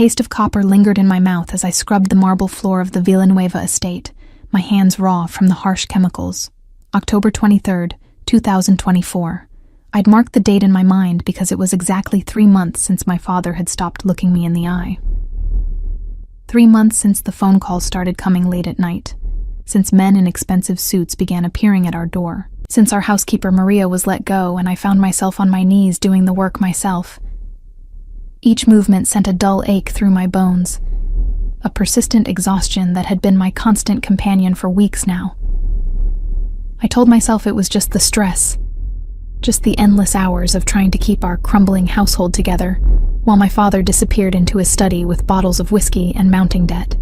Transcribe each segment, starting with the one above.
taste of copper lingered in my mouth as I scrubbed the marble floor of the Villanueva estate, my hands raw from the harsh chemicals. October 23rd, 2024. I'd marked the date in my mind because it was exactly 3 months since my father had stopped looking me in the eye. 3 months since the phone calls started coming late at night, since men in expensive suits began appearing at our door, since our housekeeper Maria was let go and I found myself on my knees doing the work myself. Each movement sent a dull ache through my bones, a persistent exhaustion that had been my constant companion for weeks now. I told myself it was just the stress, just the endless hours of trying to keep our crumbling household together, while my father disappeared into his study with bottles of whiskey and mounting debt.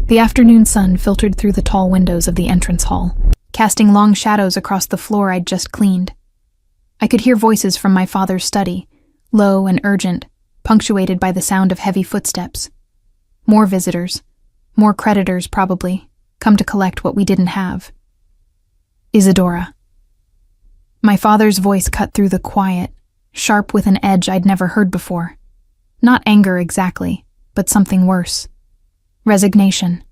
The afternoon sun filtered through the tall windows of the entrance hall, casting long shadows across the floor I'd just cleaned. I could hear voices from my father's study, low and urgent, punctuated by the sound of heavy footsteps. More visitors, more creditors probably, come to collect what we didn't have. Isadora. My father's voice cut through the quiet, sharp with an edge I'd never heard before. Not anger exactly, but something worse. Resignation.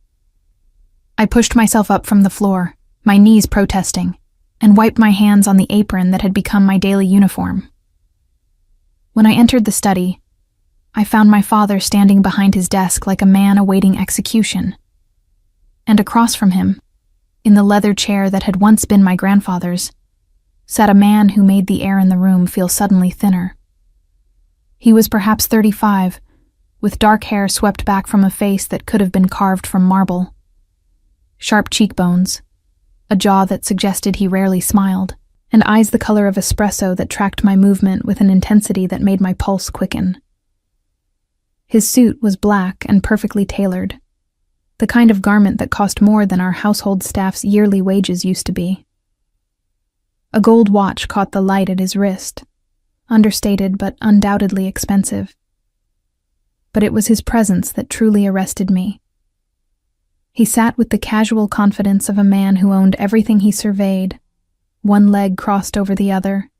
I pushed myself up from the floor, my knees protesting, and wiped my hands on the apron that had become my daily uniform. When I entered the study, I found my father standing behind his desk like a man awaiting execution. And across from him, in the leather chair that had once been my grandfather's, sat a man who made the air in the room feel suddenly thinner. He was perhaps 35, with dark hair swept back from a face that could have been carved from marble. Sharp cheekbones, a jaw that suggested he rarely smiled, and eyes the color of espresso that tracked my movement with an intensity that made my pulse quicken. His suit was black and perfectly tailored, the kind of garment that cost more than our household staff's yearly wages used to be. A gold watch caught the light at his wrist, understated but undoubtedly expensive. But it was his presence that truly arrested me. He sat with the casual confidence of a man who owned everything he surveyed, one leg crossed over the other,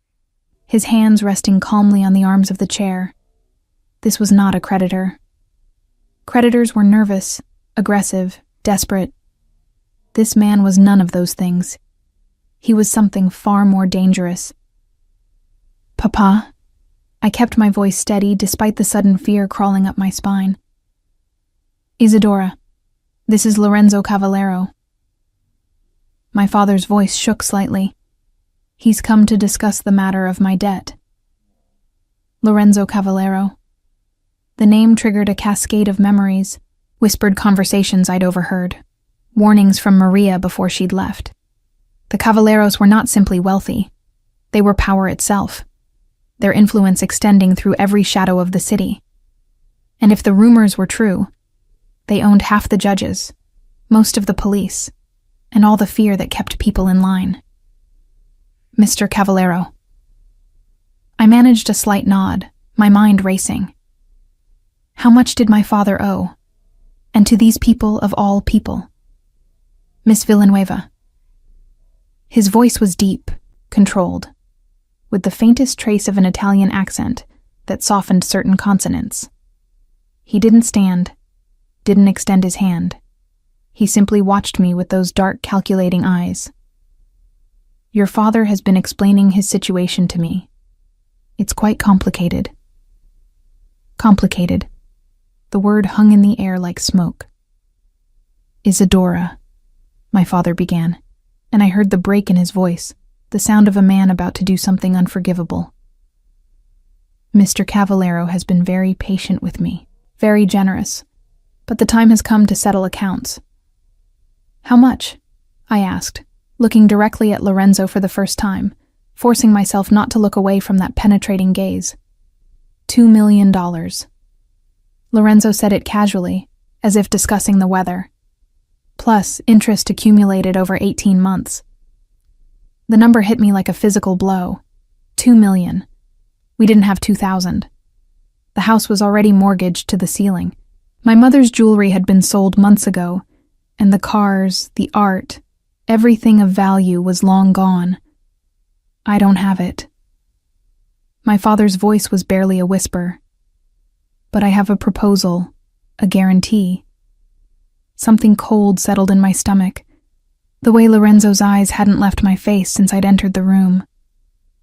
his hands resting calmly on the arms of the chair. This was not a creditor. Creditors were nervous, aggressive, desperate. This man was none of those things. He was something far more dangerous. "Papa?" I kept my voice steady despite the sudden fear crawling up my spine. "Isadora, this is Lorenzo Cavallero." My father's voice shook slightly. "He's come to discuss the matter of my debt." Lorenzo Cavallero. The name triggered a cascade of memories, whispered conversations I'd overheard, warnings from Maria before she'd left. The Cavalleros were not simply wealthy. They were power itself, their influence extending through every shadow of the city. And if the rumors were true, they owned half the judges, most of the police, and all the fear that kept people in line. "Mr. Cavallero." I managed a slight nod, my mind racing. How much did my father owe? And to these people of all people? "Miss Villanueva." His voice was deep, controlled, with the faintest trace of an Italian accent that softened certain consonants. He didn't stand, didn't extend his hand. He simply watched me with those dark, calculating eyes. "Your father has been explaining his situation to me. It's quite complicated." Complicated. The word hung in the air like smoke. "Isadora," my father began, and I heard the break in his voice, the sound of a man about to do something unforgivable. "Mr. Cavallero has been very patient with me, very generous, but the time has come to settle accounts." "How much?" I asked, looking directly at Lorenzo for the first time, forcing myself not to look away from that penetrating gaze. $2 million. Lorenzo said it casually, as if discussing the weather. Plus, interest accumulated over 18 months. The number hit me like a physical blow. 2 million. We didn't have 2,000. The house was already mortgaged to the ceiling. My mother's jewelry had been sold months ago, and the cars, the art, everything of value was long gone. I don't have it. My father's voice was barely a whisper. But I have a proposal, a guarantee. Something cold settled in my stomach. The way Lorenzo's eyes hadn't left my face since I'd entered the room.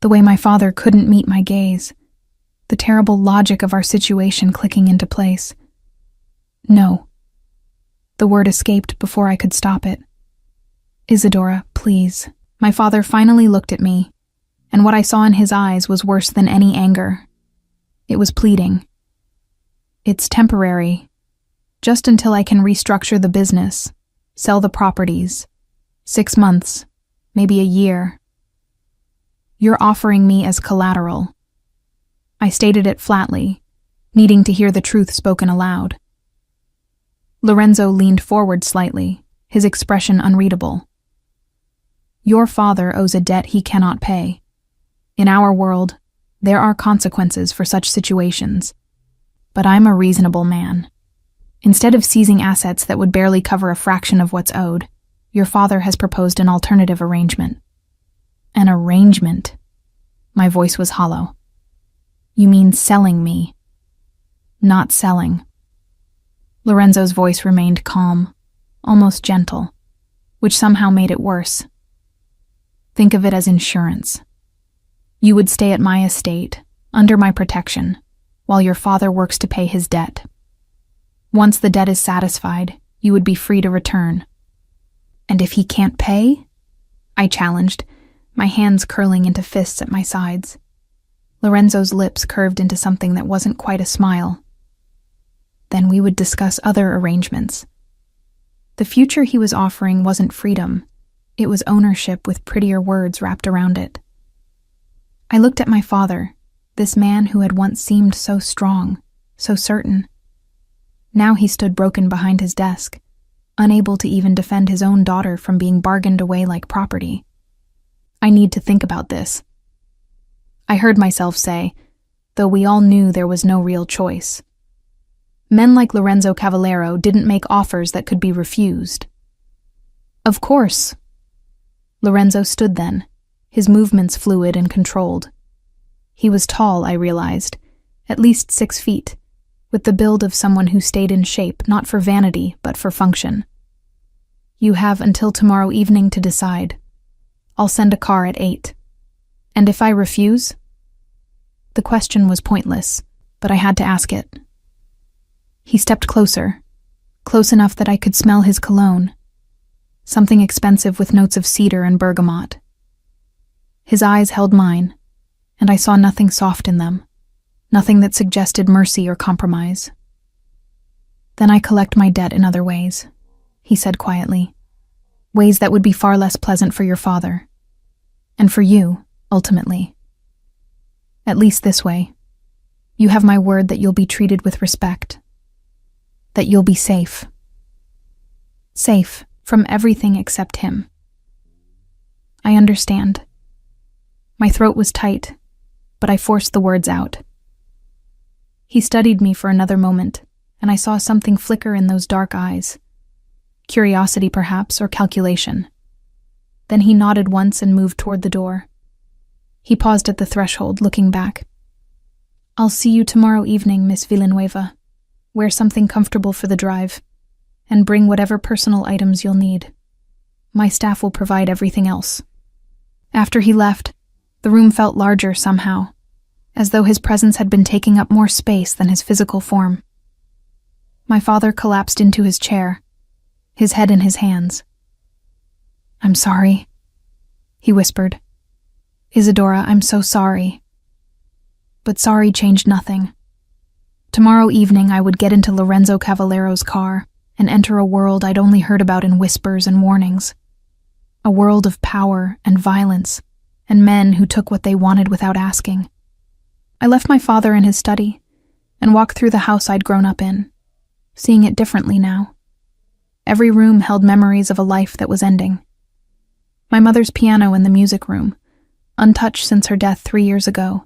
The way my father couldn't meet my gaze. The terrible logic of our situation clicking into place. No. The word escaped before I could stop it. Isadora, please. My father finally looked at me, and what I saw in his eyes was worse than any anger. It was pleading. It's temporary. Just until I can restructure the business, sell the properties. 6 months, maybe a year. You're offering me as collateral. I stated it flatly, needing to hear the truth spoken aloud. Lorenzo leaned forward slightly, his expression unreadable. Your father owes a debt he cannot pay. In our world, there are consequences for such situations. But I'm a reasonable man. Instead of seizing assets that would barely cover a fraction of what's owed, your father has proposed an alternative arrangement. An arrangement? My voice was hollow. You mean selling me? Not selling. Lorenzo's voice remained calm, almost gentle, which somehow made it worse. Think of it as insurance. You would stay at my estate, under my protection, while your father works to pay his debt. Once the debt is satisfied, you would be free to return. And if he can't pay? I challenged, my hands curling into fists at my sides. Lorenzo's lips curved into something that wasn't quite a smile. Then we would discuss other arrangements. The future he was offering wasn't freedom. It was ownership with prettier words wrapped around it. I looked at my father, this man who had once seemed so strong, so certain. Now he stood broken behind his desk, unable to even defend his own daughter from being bargained away like property. I need to think about this. I heard myself say, though we all knew there was no real choice. Men like Lorenzo Cavallero didn't make offers that could be refused. Of course. Lorenzo stood then, his movements fluid and controlled. He was tall, I realized, at least 6 feet, with the build of someone who stayed in shape not for vanity but for function. You have until tomorrow evening to decide. I'll send a car at 8. And if I refuse? The question was pointless, but I had to ask it. He stepped closer, close enough that I could smell his cologne, something expensive with notes of cedar and bergamot. His eyes held mine, and I saw nothing soft in them, nothing that suggested mercy or compromise. Then I collect my debt in other ways, he said quietly, ways that would be far less pleasant for your father, and for you, ultimately. At least this way, you have my word that you'll be treated with respect, that you'll be safe. Safe from everything except him. I understand. My throat was tight, but I forced the words out. He studied me for another moment, and I saw something flicker in those dark eyes. Curiosity, perhaps, or calculation. Then he nodded once and moved toward the door. He paused at the threshold, looking back. I'll see you tomorrow evening, Miss Villanueva. Wear something comfortable for the drive, and bring whatever personal items you'll need. My staff will provide everything else. After he left, the room felt larger somehow, as though his presence had been taking up more space than his physical form. My father collapsed into his chair, his head in his hands. I'm sorry, he whispered. Isadora, I'm so sorry. But sorry changed nothing. Tomorrow evening I would get into Lorenzo Cavallero's car and enter a world I'd only heard about in whispers and warnings. A world of power and violence, and men who took what they wanted without asking. I left my father in his study and walked through the house I'd grown up in, seeing it differently now. Every room held memories of a life that was ending. My mother's piano in the music room, untouched since her death 3 years ago.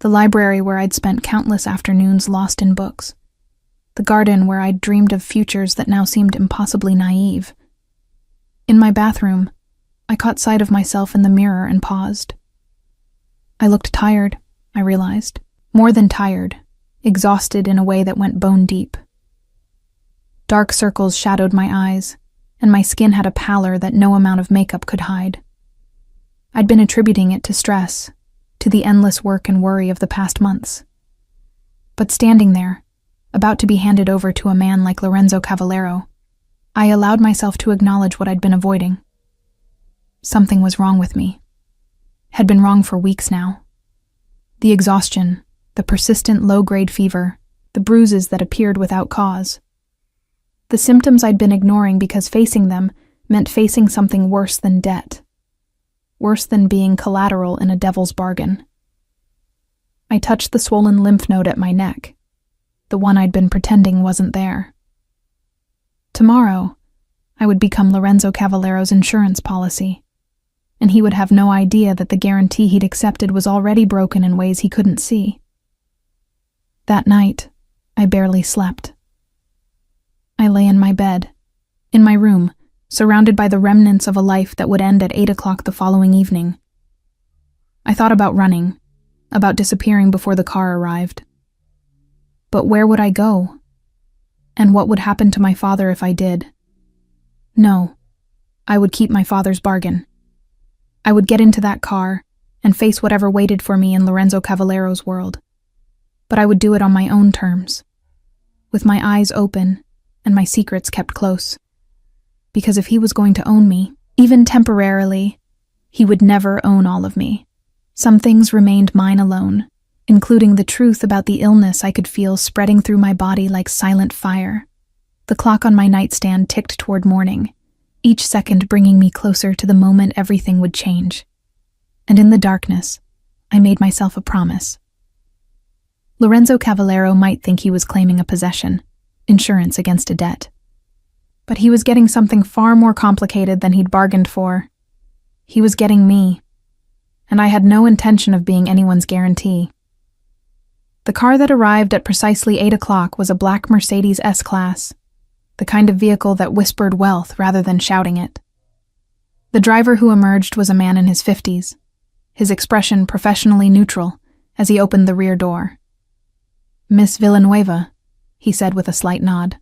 The library where I'd spent countless afternoons lost in books. The garden where I'd dreamed of futures that now seemed impossibly naive. In my bathroom, I caught sight of myself in the mirror and paused. I looked tired, I realized. More than tired, exhausted in a way that went bone deep. Dark circles shadowed my eyes, and my skin had a pallor that no amount of makeup could hide. I'd been attributing it to stress, to the endless work and worry of the past months. But standing there, about to be handed over to a man like Lorenzo Cavallero, I allowed myself to acknowledge what I'd been avoiding. Something was wrong with me. Had been wrong for weeks now. The exhaustion, the persistent low-grade fever, the bruises that appeared without cause. The symptoms I'd been ignoring because facing them meant facing something worse than debt. Worse than being collateral in a devil's bargain. I touched the swollen lymph node at my neck. The one I'd been pretending wasn't there. Tomorrow, I would become Lorenzo Cavallero's insurance policy, and he would have no idea that the guarantee he'd accepted was already broken in ways he couldn't see. That night, I barely slept. I lay in my bed, in my room, surrounded by the remnants of a life that would end at 8 o'clock the following evening. I thought about running, about disappearing before the car arrived. But where would I go? And what would happen to my father if I did? No, I would keep my father's bargain. I would get into that car and face whatever waited for me in Lorenzo Cavallero's world. But I would do it on my own terms, with my eyes open and my secrets kept close. Because if he was going to own me, even temporarily, he would never own all of me. Some things remained mine alone, including the truth about the illness I could feel spreading through my body like silent fire. The clock on my nightstand ticked toward morning, each second bringing me closer to the moment everything would change. And in the darkness, I made myself a promise. Lorenzo Cavallero might think he was claiming a possession, insurance against a debt. But he was getting something far more complicated than he'd bargained for. He was getting me, and I had no intention of being anyone's guarantee. The car that arrived at precisely 8 o'clock was a black Mercedes S-Class, the kind of vehicle that whispered wealth rather than shouting it. The driver who emerged was a man in his 50s, his expression professionally neutral as he opened the rear door. "Miss Villanueva," he said with a slight nod.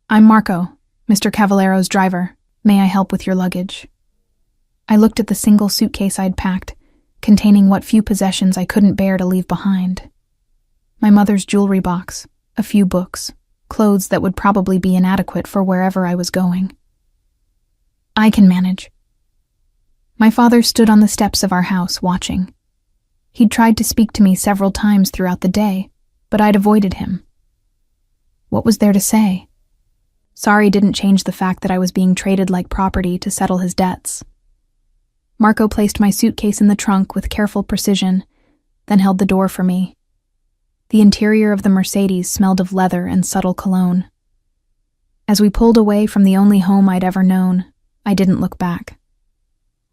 "I'm Marco, Mr. Cavallero's driver. May I help with your luggage?" I looked at the single suitcase I'd packed, containing what few possessions I couldn't bear to leave behind. My mother's jewelry box, a few books, clothes that would probably be inadequate for wherever I was going. "I can manage." My father stood on the steps of our house, watching. He'd tried to speak to me several times throughout the day, but I'd avoided him. What was there to say? Sorry didn't change the fact that I was being traded like property to settle his debts. Marco placed my suitcase in the trunk with careful precision, then held the door for me. The interior of the Mercedes smelled of leather and subtle cologne. As we pulled away from the only home I'd ever known, I didn't look back.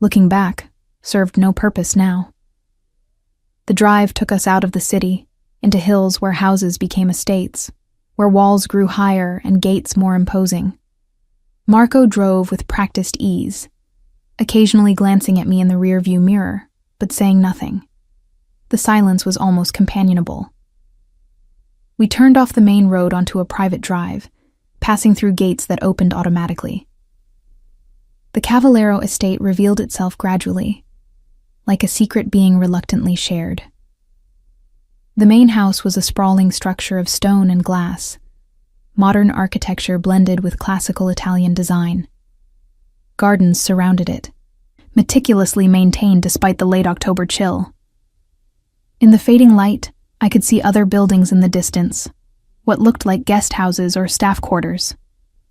Looking back served no purpose now. The drive took us out of the city, into hills where houses became estates, where walls grew higher and gates more imposing. Marco drove with practiced ease, occasionally glancing at me in the rearview mirror, but saying nothing. The silence was almost companionable. We turned off the main road onto a private drive, passing through gates that opened automatically. The Cavallero estate revealed itself gradually, like a secret being reluctantly shared. The main house was a sprawling structure of stone and glass, modern architecture blended with classical Italian design. Gardens surrounded it, meticulously maintained despite the late October chill. In the fading light, I could see other buildings in the distance, what looked like guest houses or staff quarters,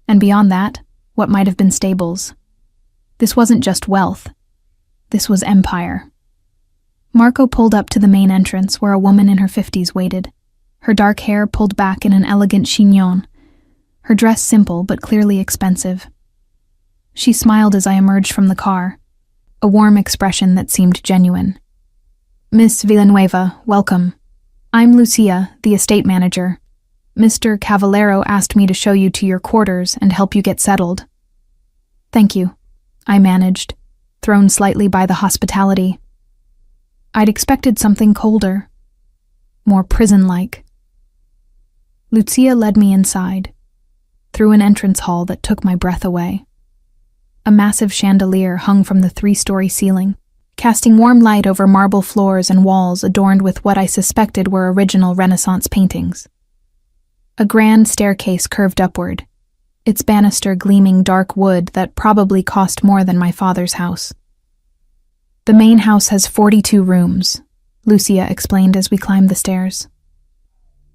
and beyond that, what might have been stables. This wasn't just wealth. This was empire. Marco pulled up to the main entrance where a woman in her 50s waited, her dark hair pulled back in an elegant chignon, her dress simple but clearly expensive. She smiled as I emerged from the car, a warm expression that seemed genuine. "Miss Villanueva, welcome. I'm Lucia, the estate manager. Mr. Cavallero asked me to show you to your quarters and help you get settled." "Thank you," I managed, thrown slightly by the hospitality. I'd expected something colder, more prison-like, Lucia led me inside, through an entrance hall that took my breath away. A massive chandelier hung from the 3-story ceiling, casting warm light over marble floors and walls adorned with what I suspected were original Renaissance paintings. A grand staircase curved upward, its banister gleaming dark wood that probably cost more than my father's house. The main house has 42 rooms, Lucia explained as we climbed the stairs.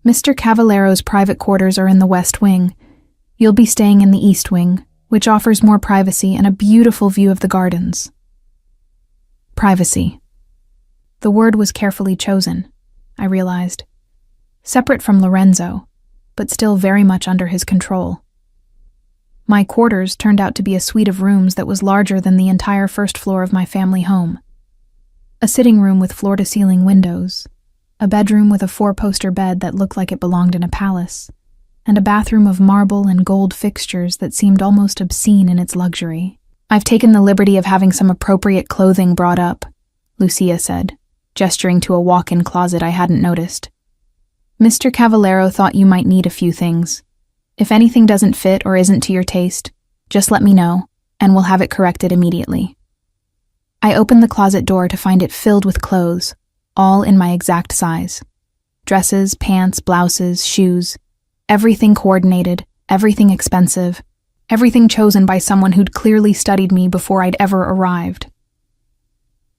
Mr. Cavallero's private quarters are in the west wing. You'll be staying in the east wing, which offers more privacy and a beautiful view of the gardens. Privacy. The word was carefully chosen, I realized. Separate from Lorenzo, but still very much under his control. My quarters turned out to be a suite of rooms that was larger than the entire first floor of my family home. A sitting room with floor-to-ceiling windows, a bedroom with a 4-poster bed that looked like it belonged in a palace, and a bathroom of marble and gold fixtures that seemed almost obscene in its luxury. "I've taken the liberty of having some appropriate clothing brought up," Lucia said, gesturing to a walk-in closet I hadn't noticed. "Mr. Cavallero thought you might need a few things. If anything doesn't fit or isn't to your taste, just let me know, and we'll have it corrected immediately." I opened the closet door to find it filled with clothes, all in my exact size. Dresses, pants, blouses, shoes, everything coordinated, everything expensive, everything chosen by someone who'd clearly studied me before I'd ever arrived.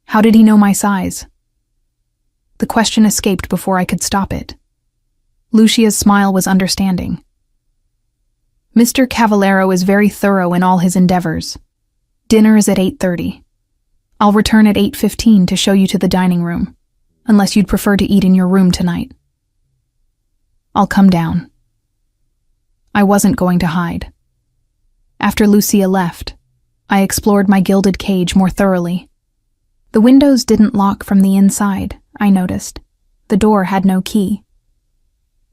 How did he know my size? The question escaped before I could stop it. Lucia's smile was understanding. "Mr. Cavallero is very thorough in all his endeavors. Dinner is at 8:30. I'll return at 8:15 to show you to the dining room, unless you'd prefer to eat in your room tonight." "I'll come down." I wasn't going to hide. After Lucia left, I explored my gilded cage more thoroughly. The windows didn't lock from the inside, I noticed. The door had no key.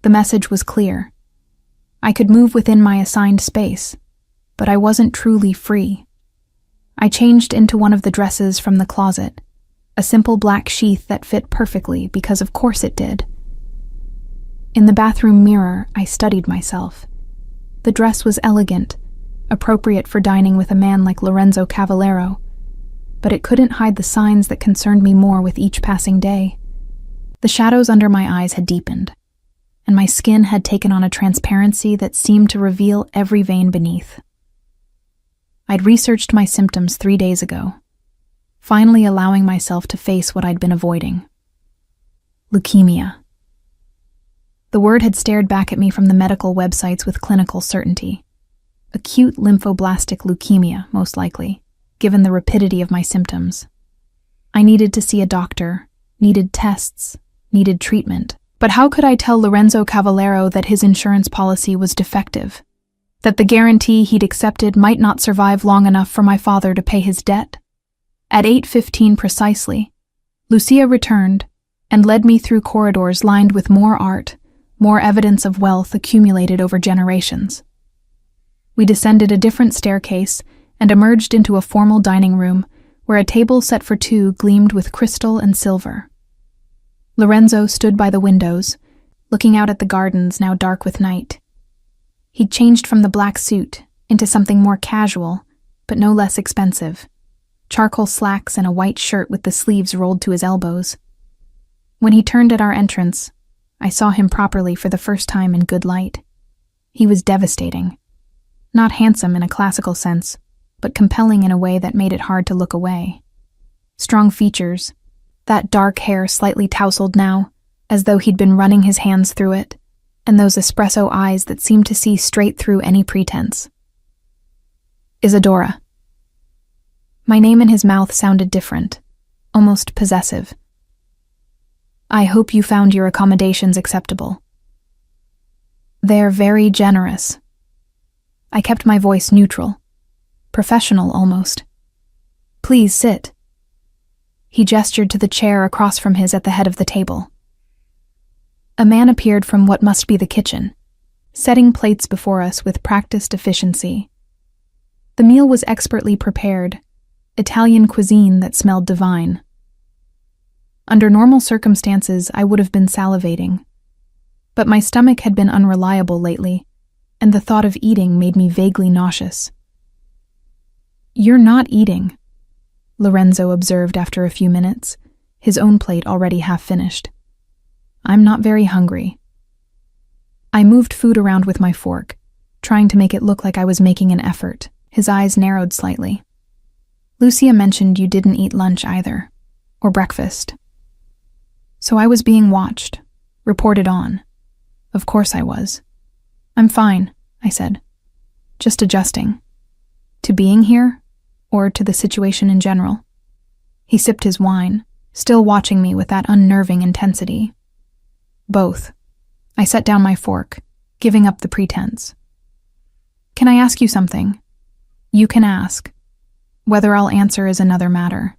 The message was clear. I could move within my assigned space, but I wasn't truly free. I changed into one of the dresses from the closet, a simple black sheath that fit perfectly because of course it did. In the bathroom mirror, I studied myself. The dress was elegant, appropriate for dining with a man like Lorenzo Cavallero, but it couldn't hide the signs that concerned me more with each passing day. The shadows under my eyes had deepened, and my skin had taken on a transparency that seemed to reveal every vein beneath. I'd researched my symptoms 3 days ago, finally allowing myself to face what I'd been avoiding. Leukemia. The word had stared back at me from the medical websites with clinical certainty. Acute lymphoblastic leukemia, most likely, given the rapidity of my symptoms. I needed to see a doctor, needed tests, needed treatment. But how could I tell Lorenzo Cavallero that his insurance policy was defective? That the guarantee he'd accepted might not survive long enough for my father to pay his debt? At 8:15 precisely, Lucia returned and led me through corridors lined with more art, more evidence of wealth accumulated over generations. We descended a different staircase and emerged into a formal dining room where a table set for 2 gleamed with crystal and silver. Lorenzo stood by the windows, looking out at the gardens now dark with night. He'd changed from the black suit into something more casual, but no less expensive. Charcoal slacks and a white shirt with the sleeves rolled to his elbows. When he turned at our entrance, I saw him properly for the first time in good light. He was devastating. Not handsome in a classical sense, but compelling in a way that made it hard to look away. Strong features, that dark hair slightly tousled now, as though he'd been running his hands through it, and those espresso eyes that seemed to see straight through any pretense. Isadora. My name in his mouth sounded different, almost possessive. "I hope you found your accommodations acceptable." "They're very generous." I kept my voice neutral, professional almost. "Please sit." He gestured to the chair across from his at the head of the table. A man appeared from what must be the kitchen, setting plates before us with practiced efficiency. The meal was expertly prepared, Italian cuisine that smelled divine. Under normal circumstances, I would have been salivating. But my stomach had been unreliable lately, and the thought of eating made me vaguely nauseous. "You're not eating," Lorenzo observed after a few minutes, his own plate already half finished. "I'm not very hungry." I moved food around with my fork, trying to make it look like I was making an effort. His eyes narrowed slightly. "Lucia mentioned you didn't eat lunch either, or breakfast. So I was being watched, reported on. Of course I was." "I'm fine," I said. "Just adjusting. To being here, or to the situation in general?" He sipped his wine, still watching me with that unnerving intensity. "Both." I set down my fork, giving up the pretense. "Can I ask you something?" "You can ask. Whether I'll answer is another matter."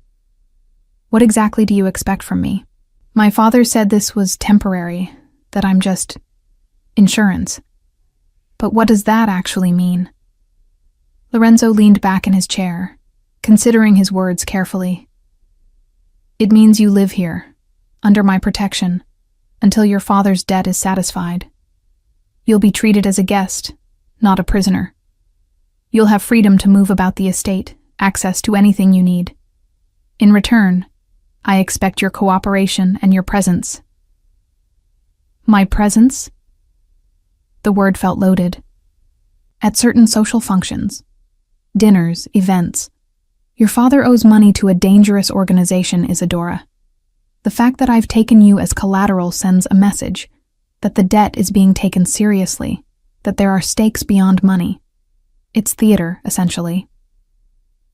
"What exactly do you expect from me?" "My father said this was temporary, that I'm just insurance." "But what does that actually mean?" Lorenzo leaned back in his chair, considering his words carefully. "It means you live here, under my protection, until your father's debt is satisfied. You'll be treated as a guest, not a prisoner. You'll have freedom to move about the estate, access to anything you need. In return, I expect your cooperation and your presence." "My presence?" The word felt loaded. "At certain social functions, dinners, events. Your father owes money to a dangerous organization, Isadora. The fact that I've taken you as collateral sends a message that the debt is being taken seriously, that there are stakes beyond money. It's theater, essentially.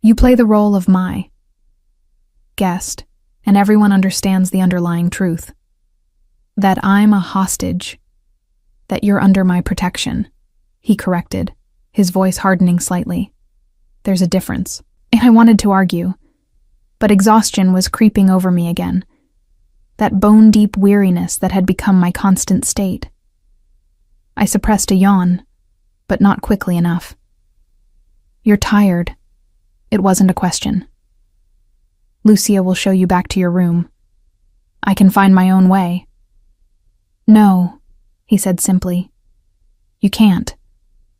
You play the role of my guest, and everyone understands the underlying truth. That I'm a hostage, that you're under my protection," he corrected, his voice hardening slightly. "There's a difference." And I wanted to argue, but exhaustion was creeping over me again. That bone-deep weariness that had become my constant state. I suppressed a yawn, but not quickly enough. "You're tired." It wasn't a question. "Lucia will show you back to your room. I can find my own way." "No," he said simply. "You can't.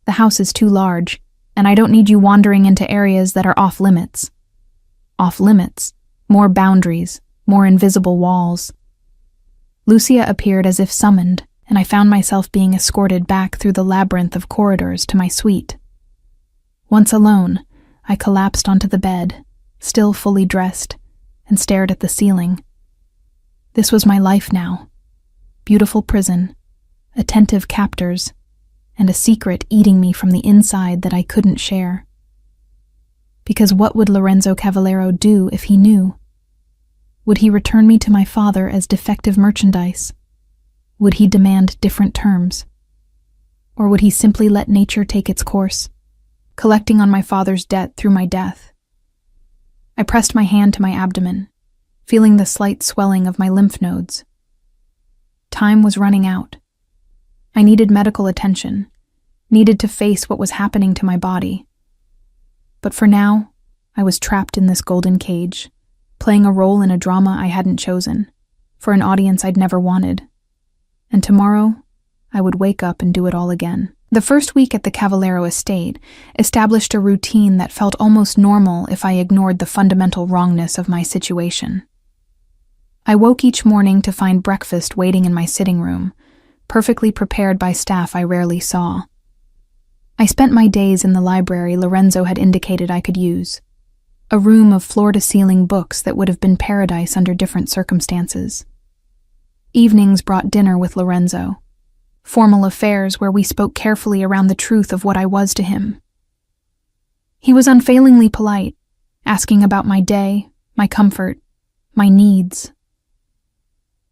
The house is too large, and I don't need you wandering into areas that are off-limits." Off-limits, more boundaries, more invisible walls. Lucia appeared as if summoned, and I found myself being escorted back through the labyrinth of corridors to my suite. Once alone, I collapsed onto the bed, still fully dressed, and stared at the ceiling. This was my life now. Beautiful prison, attentive captors, and a secret eating me from the inside that I couldn't share. Because what would Lorenzo Cavallero do if he knew? Would he return me to my father as defective merchandise? Would he demand different terms? Or would he simply let nature take its course, collecting on my father's debt through my death? I pressed my hand to my abdomen, feeling the slight swelling of my lymph nodes. Time was running out. I needed medical attention, needed to face what was happening to my body. But for now, I was trapped in this golden cage, playing a role in a drama I hadn't chosen, for an audience I'd never wanted. And tomorrow, I would wake up and do it all again. The first week at the Cavallero estate established a routine that felt almost normal if I ignored the fundamental wrongness of my situation. I woke each morning to find breakfast waiting in my sitting room, perfectly prepared by staff I rarely saw. I spent my days in the library Lorenzo had indicated I could use, a room of floor-to-ceiling books that would have been paradise under different circumstances. Evenings brought dinner with Lorenzo, formal affairs where we spoke carefully around the truth of what I was to him. He was unfailingly polite, asking about my day, my comfort, my needs.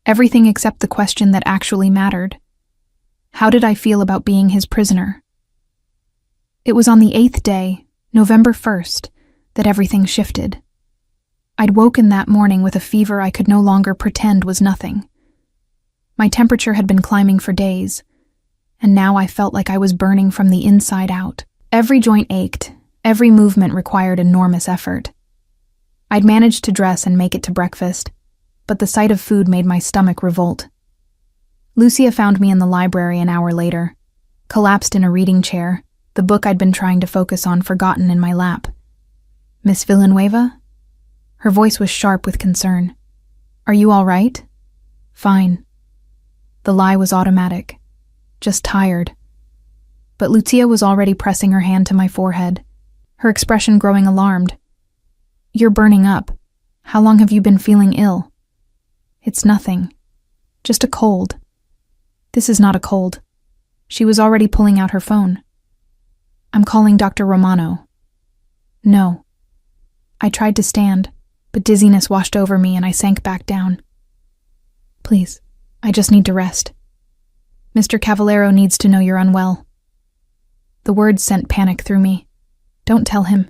Everything except the question that actually mattered. How did I feel about being his prisoner? It was on the 8th day, November 1st, that everything shifted. I'd woken that morning with a fever I could no longer pretend was nothing. My temperature had been climbing for days, and now I felt like I was burning from the inside out. Every joint ached, every movement required enormous effort. I'd managed to dress and make it to breakfast, but the sight of food made my stomach revolt. Lucia found me in the library an hour later, collapsed in a reading chair, the book I'd been trying to focus on forgotten in my lap. "Miss Villanueva?" Her voice was sharp with concern. "Are you all right?" "Fine." The lie was automatic. Just tired. But Lucia was already pressing her hand to my forehead, her expression growing alarmed. "You're burning up. How long have you been feeling ill?" "It's nothing. Just a cold." "This is not a cold." She was already pulling out her phone. "I'm calling Dr. Romano." "No." I tried to stand, but dizziness washed over me and I sank back down. "Please, I just need to rest. Mr. Cavallero needs to know you're unwell." The words sent panic through me. "Don't tell him.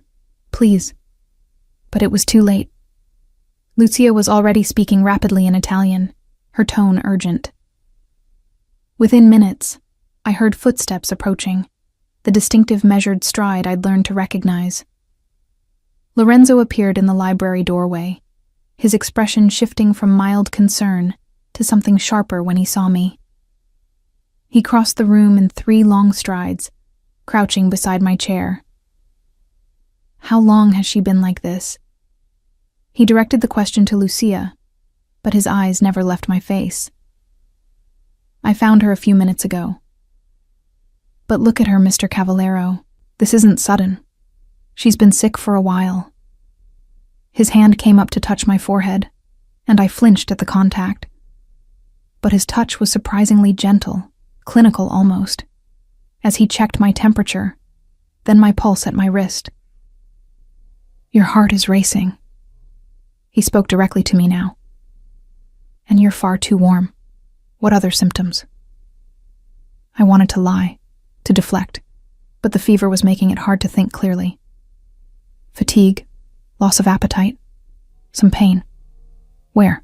Please." But it was too late. Lucia was already speaking rapidly in Italian, her tone urgent. Within minutes, I heard footsteps approaching, the distinctive measured stride I'd learned to recognize. Lorenzo appeared in the library doorway, his expression shifting from mild concern to something sharper when he saw me. He crossed the room in 3 long strides, crouching beside my chair. "How long has she been like this?" He directed the question to Lucia, but his eyes never left my face. "I found her a few minutes ago." "But look at her, Mr. Cavallero. This isn't sudden. She's been sick for a while." His hand came up to touch my forehead, and I flinched at the contact. But his touch was surprisingly gentle, clinical almost, as he checked my temperature, then my pulse at my wrist. "Your heart is racing." He spoke directly to me now. "And you're far too warm. What other symptoms?" I wanted to lie, to deflect, but the fever was making it hard to think clearly. "Fatigue, loss of appetite, some pain." "Where?"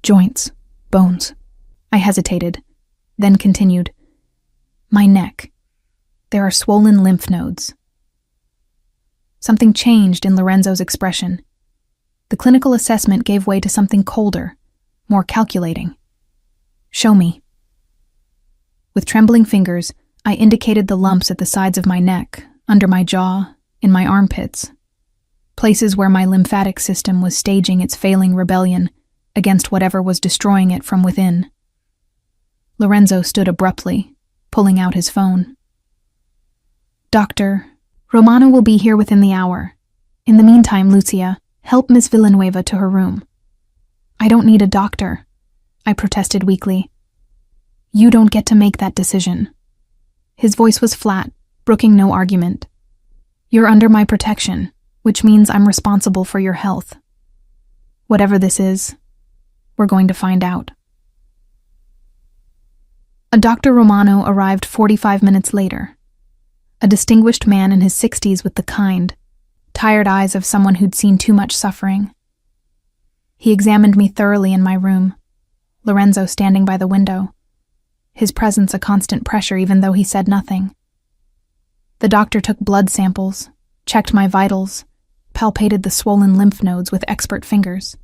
"Joints, bones." I hesitated, then continued. "My neck. There are swollen lymph nodes." Something changed in Lorenzo's expression. The clinical assessment gave way to something colder, more calculating. "Show me." With trembling fingers, I indicated the lumps at the sides of my neck, under my jaw, in my armpits, places where my lymphatic system was staging its failing rebellion against whatever was destroying it from within. Lorenzo stood abruptly, pulling out his phone. "Doctor, Romano will be here within the hour. In the meantime, Lucia, help Miss Villanueva to her room." "I don't need a doctor," I protested weakly. "You don't get to make that decision." His voice was flat, brooking no argument. "You're under my protection, which means I'm responsible for your health. Whatever this is, we're going to find out." A Dr. Romano arrived 45 minutes later. A distinguished man in his 60s with the kind, tired eyes of someone who'd seen too much suffering. He examined me thoroughly in my room, Lorenzo standing by the window, his presence a constant pressure even though he said nothing. The doctor took blood samples, checked my vitals, palpated the swollen lymph nodes with expert fingers.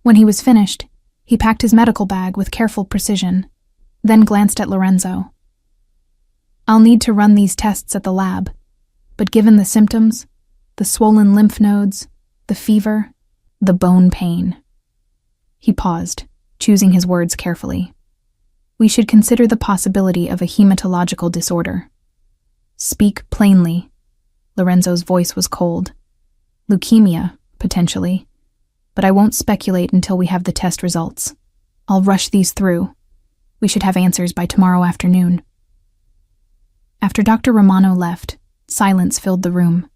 When he was finished, he packed his medical bag with careful precision, then glanced at Lorenzo. "I'll need to run these tests at the lab, but given the symptoms, the swollen lymph nodes, the fever, the bone pain." He paused, choosing his words carefully. "We should consider the possibility of a hematological disorder." "Speak plainly." Lorenzo's voice was cold. "Leukemia, potentially, but I won't speculate until we have the test results. I'll rush these through. We should have answers by tomorrow afternoon." After Dr. Romano left, silence filled the room.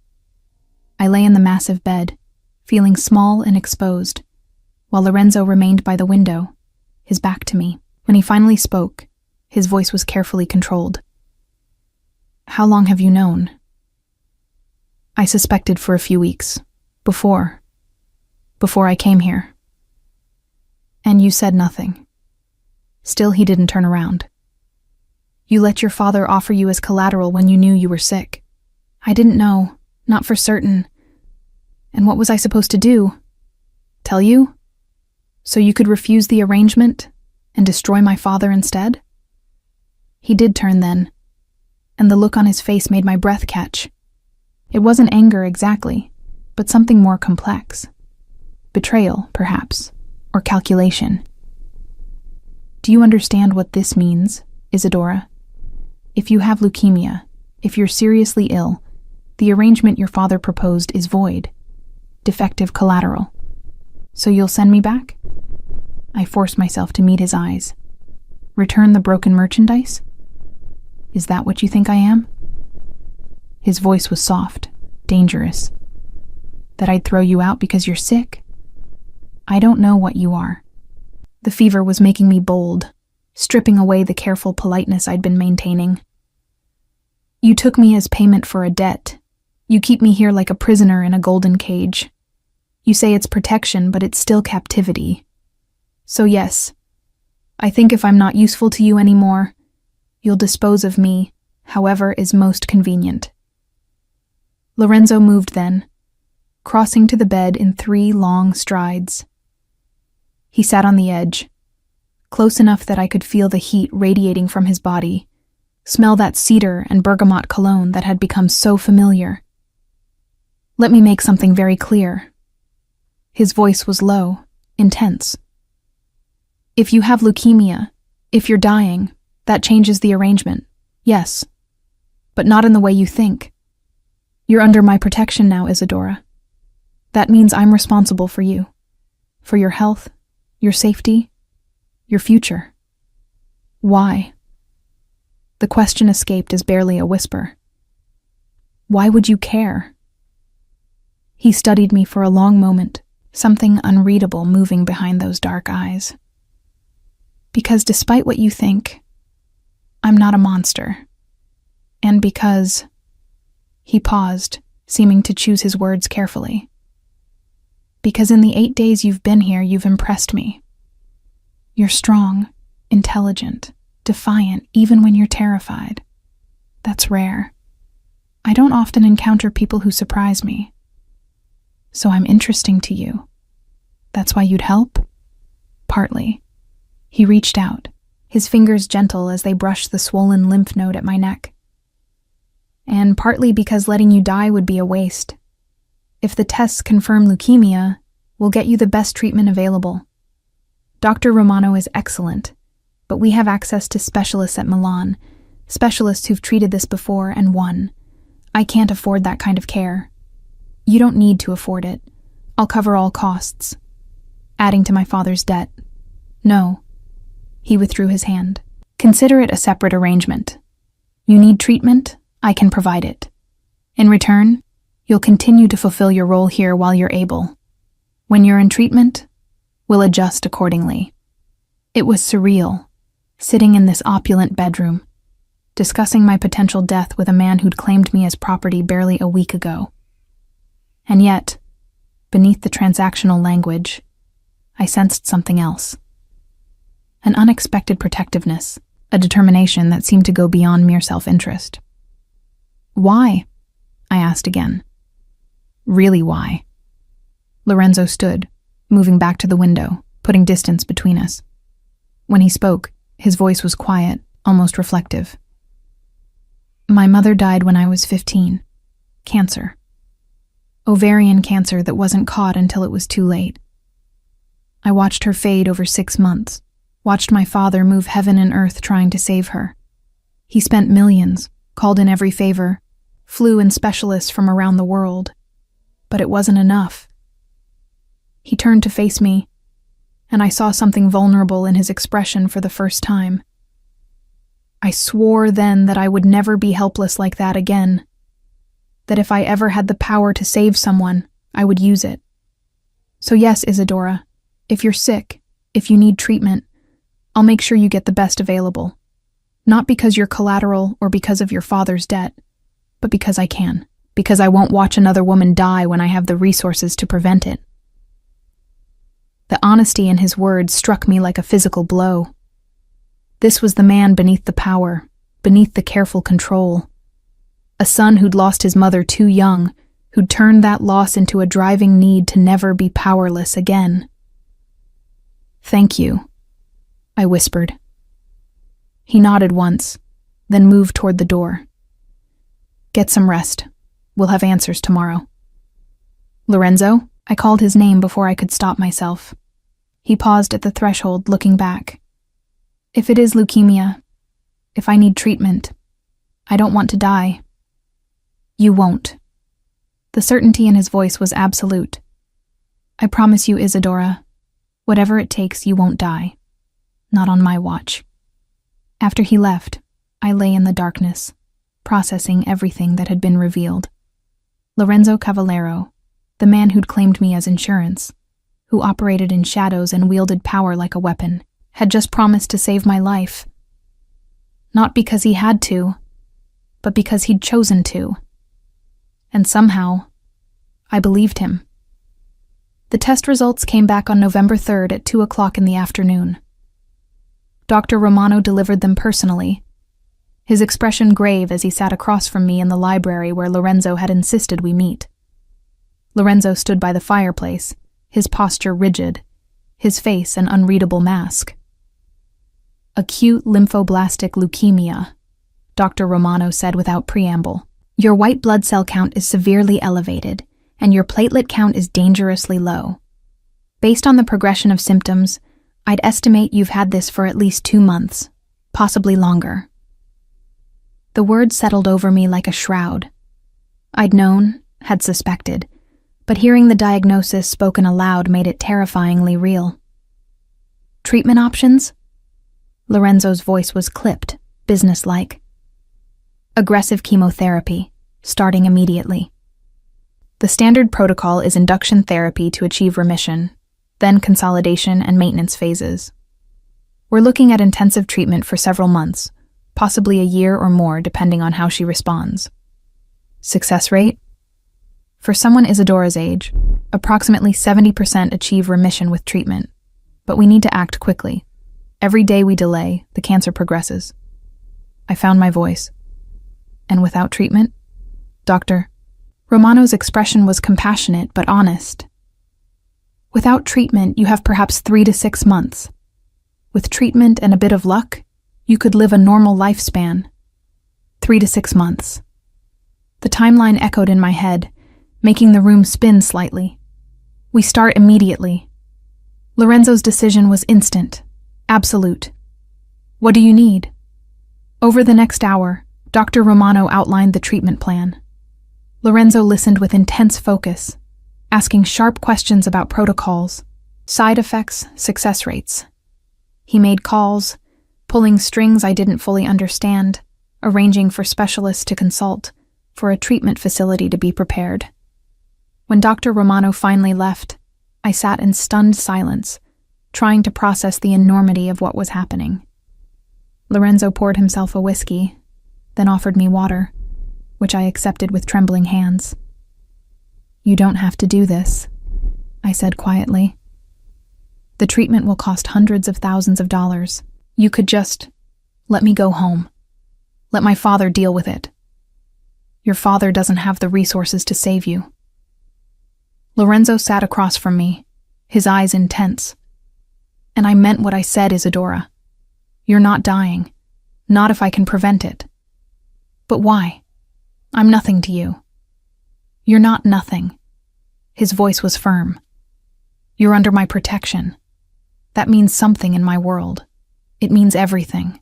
I lay in the massive bed, feeling small and exposed, while Lorenzo remained by the window, his back to me. When he finally spoke, his voice was carefully controlled. "How long have you known?" "I suspected for a few weeks, before I came here." "And you said nothing?" Still he didn't turn around. "You let your father offer you as collateral when you knew you were sick." "I didn't know, not for certain. And what was I supposed to do? Tell you? So you could refuse the arrangement and destroy my father instead? He did turn then, and the look on his face made my breath catch. It wasn't anger exactly, but something more complex. Betrayal, perhaps, or calculation. Do you understand what this means, Isadora? If you have leukemia, if you're seriously ill, the arrangement your father proposed is void. Defective collateral. So you'll send me back? I forced myself to meet his eyes. Return the broken merchandise? Is that what you think I am? His voice was soft, dangerous. That I'd throw you out because you're sick? I don't know what you are. The fever was making me bold, stripping away the careful politeness I'd been maintaining. You took me as payment for a debt. You keep me here like a prisoner in a golden cage. You say it's protection, but it's still captivity. So yes, I think if I'm not useful to you anymore, you'll dispose of me, however is most convenient. Lorenzo moved then, crossing to the bed in 3 long strides. He sat on the edge, close enough that I could feel the heat radiating from his body, smell that cedar and bergamot cologne that had become so familiar. Let me make something very clear. His voice was low, intense. If you have leukemia, if you're dying, that changes the arrangement, yes, but not in the way you think. You're under my protection now, Isadora. That means I'm responsible for you, for your health, your safety, your future. Why? The question escaped as barely a whisper. Why would you care? He studied me for a long moment, something unreadable moving behind those dark eyes. Because despite what you think, I'm not a monster. And because... He paused, seeming to choose his words carefully. Because in the 8 days you've been here, you've impressed me. You're strong, intelligent, defiant, even when you're terrified. That's rare. I don't often encounter people who surprise me. So I'm interesting to you. That's why you'd help? Partly. He reached out, his fingers gentle as they brushed the swollen lymph node at my neck. And partly because letting you die would be a waste. If the tests confirm leukemia, we'll get you the best treatment available. Dr. Romano is excellent, but we have access to specialists at Milan, specialists who've treated this before and won. I can't afford that kind of care. You don't need to afford it. I'll cover all costs. Adding to my father's debt. No. He withdrew his hand. Consider it a separate arrangement. You need treatment? I can provide it. In return, you'll continue to fulfill your role here while you're able. When you're in treatment, we'll adjust accordingly. It was surreal, sitting in this opulent bedroom, discussing my potential death with a man who'd claimed me as property barely a week ago. And yet, beneath the transactional language, I sensed something else. An unexpected protectiveness, a determination that seemed to go beyond mere self-interest. Why? I asked again. Really why? Lorenzo stood, moving back to the window, putting distance between us. When he spoke, his voice was quiet, almost reflective. My mother died when I was 15. Cancer. Ovarian cancer that wasn't caught until it was too late. I watched her fade over 6 months, watched my father move heaven and earth trying to save her. He spent millions, called in every favor, flew in specialists from around the world. But it wasn't enough. He turned to face me, and I saw something vulnerable in his expression for the first time. I swore then that I would never be helpless like that again, that if I ever had the power to save someone, I would use it. So yes, Isadora, if you're sick, if you need treatment, I'll make sure you get the best available. Not because you're collateral or because of your father's debt, but because I can. Because I won't watch another woman die when I have the resources to prevent it. The honesty in his words struck me like a physical blow. This was the man beneath the power, beneath the careful control. A son who'd lost his mother too young, who'd turned that loss into a driving need to never be powerless again. Thank you. I whispered. He nodded once, then moved toward the door. Get some rest. We'll have answers tomorrow. Lorenzo? I called his name before I could stop myself. He paused at the threshold, looking back. If it is leukemia, if I need treatment, I don't want to die. You won't. The certainty in his voice was absolute. I promise you, Isadora, whatever it takes, you won't die. Not on my watch. After he left, I lay in the darkness, processing everything that had been revealed. Lorenzo Cavallero, the man who'd claimed me as insurance, who operated in shadows and wielded power like a weapon, had just promised to save my life. Not because he had to, but because he'd chosen to. And somehow, I believed him. The test results came back on November 3rd at 2 o'clock in the afternoon. Dr. Romano delivered them personally, his expression grave as he sat across from me in the library where Lorenzo had insisted we meet. Lorenzo stood by the fireplace, his posture rigid, his face an unreadable mask. Acute lymphoblastic leukemia, Dr. Romano said without preamble. Your white blood cell count is severely elevated, and your platelet count is dangerously low. Based on the progression of symptoms, I'd estimate you've had this for at least 2 months, possibly longer. The words settled over me like a shroud. I'd known, had suspected, but hearing the diagnosis spoken aloud made it terrifyingly real. Treatment options? Lorenzo's voice was clipped, businesslike. Aggressive chemotherapy, starting immediately. The standard protocol is induction therapy to achieve remission, then consolidation and maintenance phases. We're looking at intensive treatment for several months, possibly a year or more depending on how she responds. Success rate? For someone Isadora's age, approximately 70% achieve remission with treatment, but we need to act quickly. Every day we delay, the cancer progresses. I found my voice. And without treatment? Doctor. Romano's expression was compassionate but honest. Without treatment, you have perhaps 3 to 6 months. With treatment and a bit of luck, you could live a normal lifespan. 3 to 6 months. The timeline echoed in my head, making the room spin slightly. We start immediately. Lorenzo's decision was instant, absolute. What do you need? Over the next hour, Dr. Romano outlined the treatment plan. Lorenzo listened with intense focus, asking sharp questions about protocols, side effects, success rates. He made calls, pulling strings I didn't fully understand, arranging for specialists to consult, for a treatment facility to be prepared. When Dr. Romano finally left, I sat in stunned silence, trying to process the enormity of what was happening. Lorenzo poured himself a whiskey, then offered me water, which I accepted with trembling hands. You don't have to do this, I said quietly. The treatment will cost hundreds of thousands of dollars. You could just let me go home. Let my father deal with it. Your father doesn't have the resources to save you. Lorenzo sat across from me, his eyes intense. And I meant what I said, Isadora. You're not dying. Not if I can prevent it. But why? I'm nothing to you. You're not nothing. His voice was firm. You're under my protection. That means something in my world. It means everything.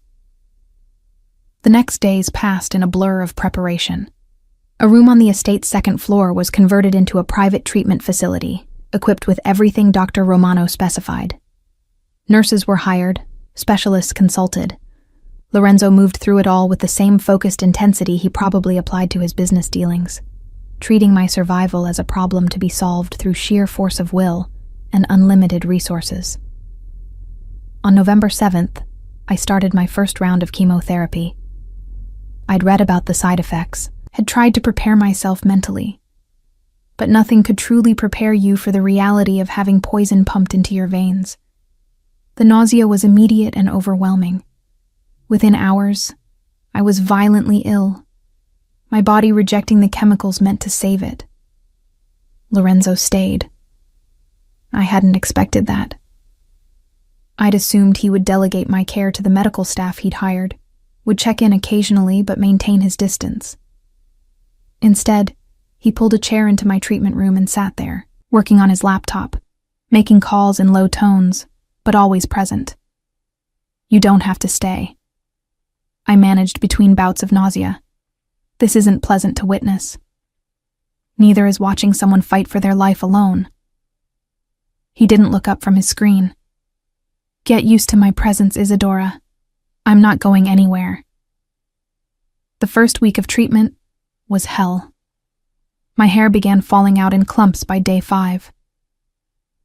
The next days passed in a blur of preparation. A room on the estate's second floor was converted into a private treatment facility, equipped with everything Dr. Romano specified. Nurses were hired, specialists consulted. Lorenzo moved through it all with the same focused intensity he probably applied to his business dealings, treating my survival as a problem to be solved through sheer force of will and unlimited resources. On November 7th, I started my first round of chemotherapy. I'd read about the side effects, had tried to prepare myself mentally, but nothing could truly prepare you for the reality of having poison pumped into your veins. The nausea was immediate and overwhelming. Within hours, I was violently ill, my body rejecting the chemicals meant to save it. Lorenzo stayed. I hadn't expected that. I'd assumed he would delegate my care to the medical staff he'd hired, would check in occasionally but maintain his distance. Instead, he pulled a chair into my treatment room and sat there, working on his laptop, making calls in low tones, but always present. "You don't have to stay." I managed between bouts of nausea. This isn't pleasant to witness. Neither is watching someone fight for their life alone. He didn't look up from his screen. "Get used to my presence, Isadora. I'm not going anywhere." The first week of treatment was hell. My hair began falling out in clumps by day 5.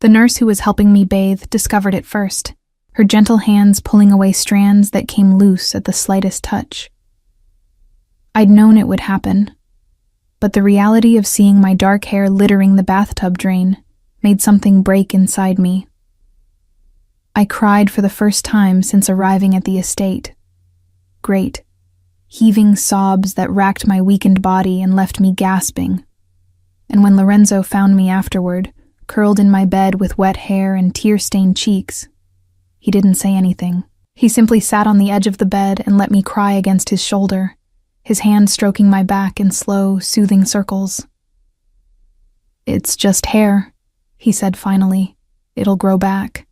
The nurse who was helping me bathe discovered it first, her gentle hands pulling away strands that came loose at the slightest touch. I'd known it would happen, but the reality of seeing my dark hair littering the bathtub drain made something break inside me. I cried for the first time since arriving at the estate. Great, heaving sobs that racked my weakened body and left me gasping. And when Lorenzo found me afterward, curled in my bed with wet hair and tear-stained cheeks, he didn't say anything. He simply sat on the edge of the bed and let me cry against his shoulder, his hand stroking my back in slow, soothing circles. "It's just hair," he said finally. "It'll grow back."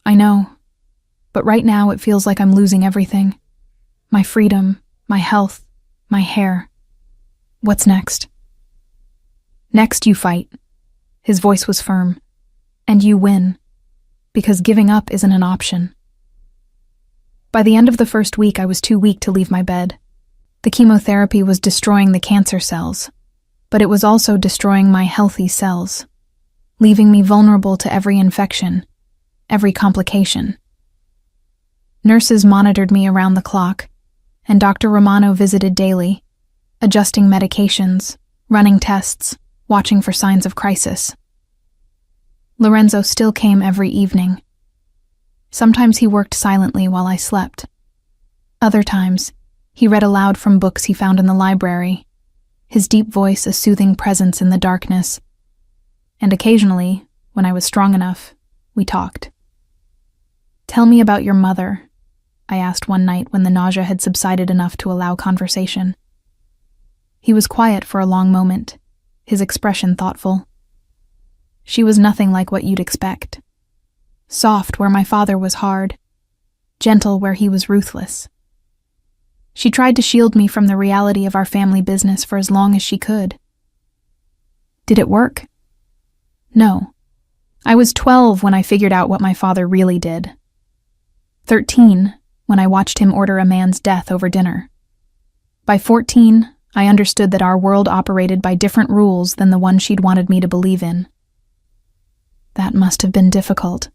I know, but right now it feels like I'm losing everything. My freedom, my health, my hair. What's next? "Next you fight." His voice was firm. "And you win, because giving up isn't an option." By the end of the first week, I was too weak to leave my bed. The chemotherapy was destroying the cancer cells, but it was also destroying my healthy cells, leaving me vulnerable to every infection, every complication. Nurses monitored me around the clock, and Dr. Romano visited daily, adjusting medications, running tests, watching for signs of crisis. Lorenzo still came every evening. Sometimes he worked silently while I slept. Other times, he read aloud from books he found in the library, his deep voice a soothing presence in the darkness. And occasionally, when I was strong enough, we talked. "Tell me about your mother," I asked one night when the nausea had subsided enough to allow conversation. He was quiet for a long moment, his expression thoughtful. "She was nothing like what you'd expect. Soft where my father was hard, gentle where he was ruthless. She tried to shield me from the reality of our family business for as long as she could." "Did it work?" "No. I was 12 when I figured out what my father really did. 13 when I watched him order a man's death over dinner. By 14, I understood that our world operated by different rules than the one she'd wanted me to believe in." "That must have been difficult.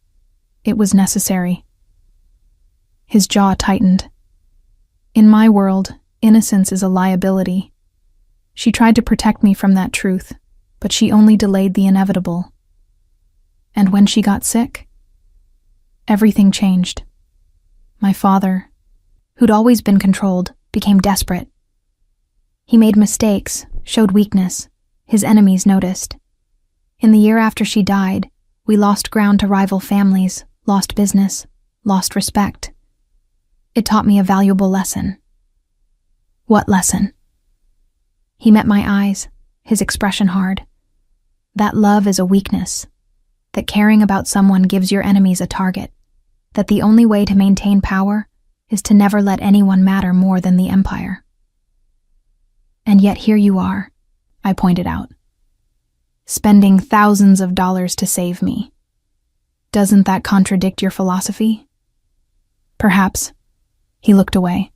It was necessary." His jaw tightened. "In my world, innocence is a liability. She tried to protect me from that truth, but she only delayed the inevitable. And when she got sick, everything changed. My father, who'd always been controlled, became desperate. He made mistakes, showed weakness. His enemies noticed. In the year after she died, we lost ground to rival families, lost business, lost respect. It taught me a valuable lesson." "What lesson?" He met my eyes, his expression hard. "That love is a weakness, that caring about someone gives your enemies a target, that the only way to maintain power is to never let anyone matter more than the empire." "And yet here you are," I pointed out, "spending thousands of dollars to save me. Doesn't that contradict your philosophy?" "Perhaps." He looked away.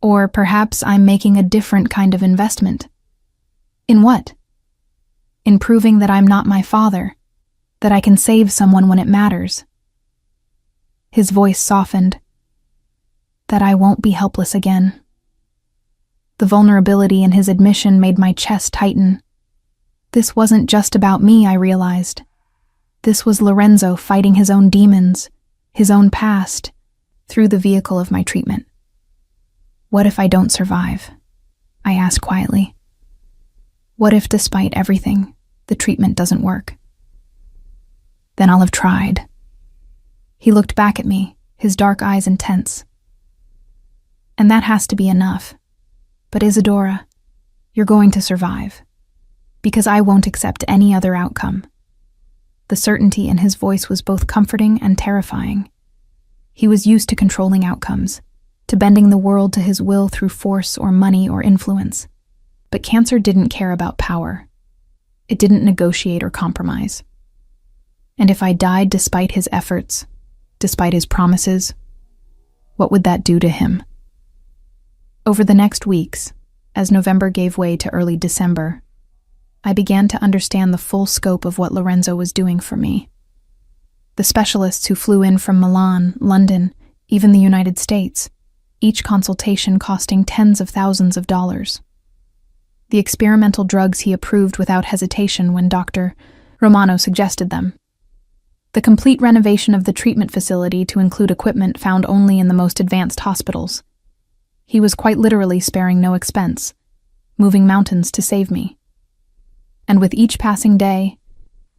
"Or perhaps I'm making a different kind of investment." "In what?" "In proving that I'm not my father, that I can save someone when it matters." His voice softened. "That I won't be helpless again." The vulnerability in his admission made my chest tighten. This wasn't just about me, I realized. This was Lorenzo fighting his own demons, his own past, through the vehicle of my treatment. "What if I don't survive?" I asked quietly. "What if, despite everything, the treatment doesn't work?" "Then I'll have tried." He looked back at me, his dark eyes intense. "And that has to be enough. But Isadora, you're going to survive. Because I won't accept any other outcome." The certainty in his voice was both comforting and terrifying. He was used to controlling outcomes, to bending the world to his will through force or money or influence. But cancer didn't care about power. It didn't negotiate or compromise. And if I died despite his efforts, despite his promises, what would that do to him? Over the next weeks, as November gave way to early December, I began to understand the full scope of what Lorenzo was doing for me. The specialists who flew in from Milan, London, even the United States, each consultation costing tens of thousands of dollars. The experimental drugs he approved without hesitation when Dr. Romano suggested them. The complete renovation of the treatment facility to include equipment found only in the most advanced hospitals. He was quite literally sparing no expense, moving mountains to save me. And with each passing day,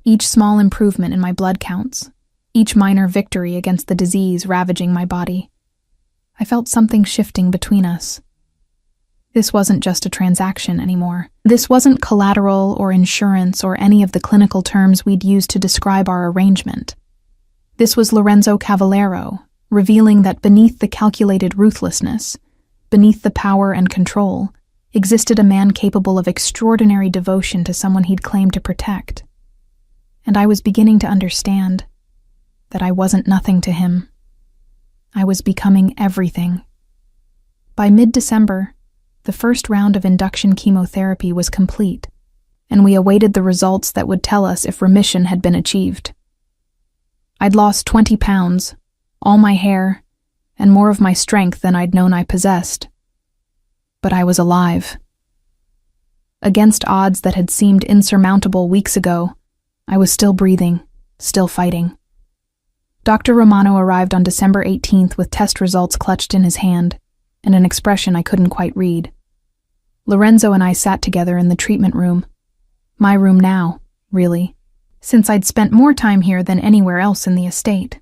each small improvement in my blood counts, each minor victory against the disease ravaging my body, I felt something shifting between us. This wasn't just a transaction anymore. This wasn't collateral or insurance or any of the clinical terms we'd used to describe our arrangement. This was Lorenzo Cavallero, revealing that beneath the calculated ruthlessness, beneath the power and control, existed a man capable of extraordinary devotion to someone he'd claimed to protect. And I was beginning to understand that I wasn't nothing to him. I was becoming everything. By mid-December, the first round of induction chemotherapy was complete, and we awaited the results that would tell us if remission had been achieved. I'd lost 20 pounds, all my hair, and more of my strength than I'd known I possessed. But I was alive. Against odds that had seemed insurmountable weeks ago, I was still breathing, still fighting. Dr. Romano arrived on December 18th with test results clutched in his hand, and an expression I couldn't quite read. Lorenzo and I sat together in the treatment room. My room now, really, since I'd spent more time here than anywhere else in the estate.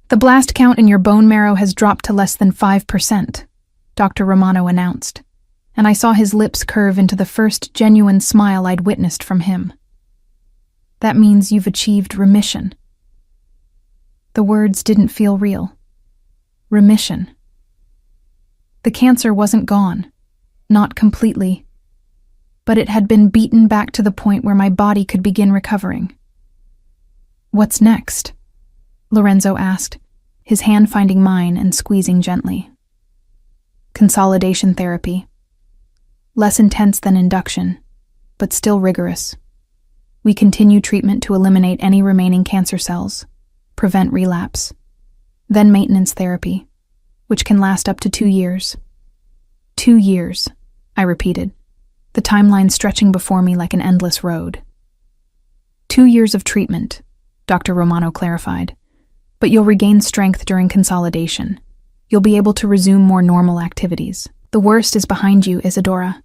"The blast count in your bone marrow has dropped to less than 5%, Dr. Romano announced, and I saw his lips curve into the first genuine smile I'd witnessed from him. "That means you've achieved remission." The words didn't feel real. Remission. The cancer wasn't gone, not completely, but it had been beaten back to the point where my body could begin recovering. "What's next?" Lorenzo asked, his hand finding mine and squeezing gently. "Consolidation therapy. Less intense than induction, but still rigorous. We continue treatment to eliminate any remaining cancer cells, prevent relapse. Then maintenance therapy, which can last up to 2 years. 2 years, I repeated, the timeline stretching before me like an endless road. 2 years of treatment, Dr. Romano clarified, but you'll regain strength during consolidation. You'll be able to resume more normal activities. The worst is behind you, Isadora."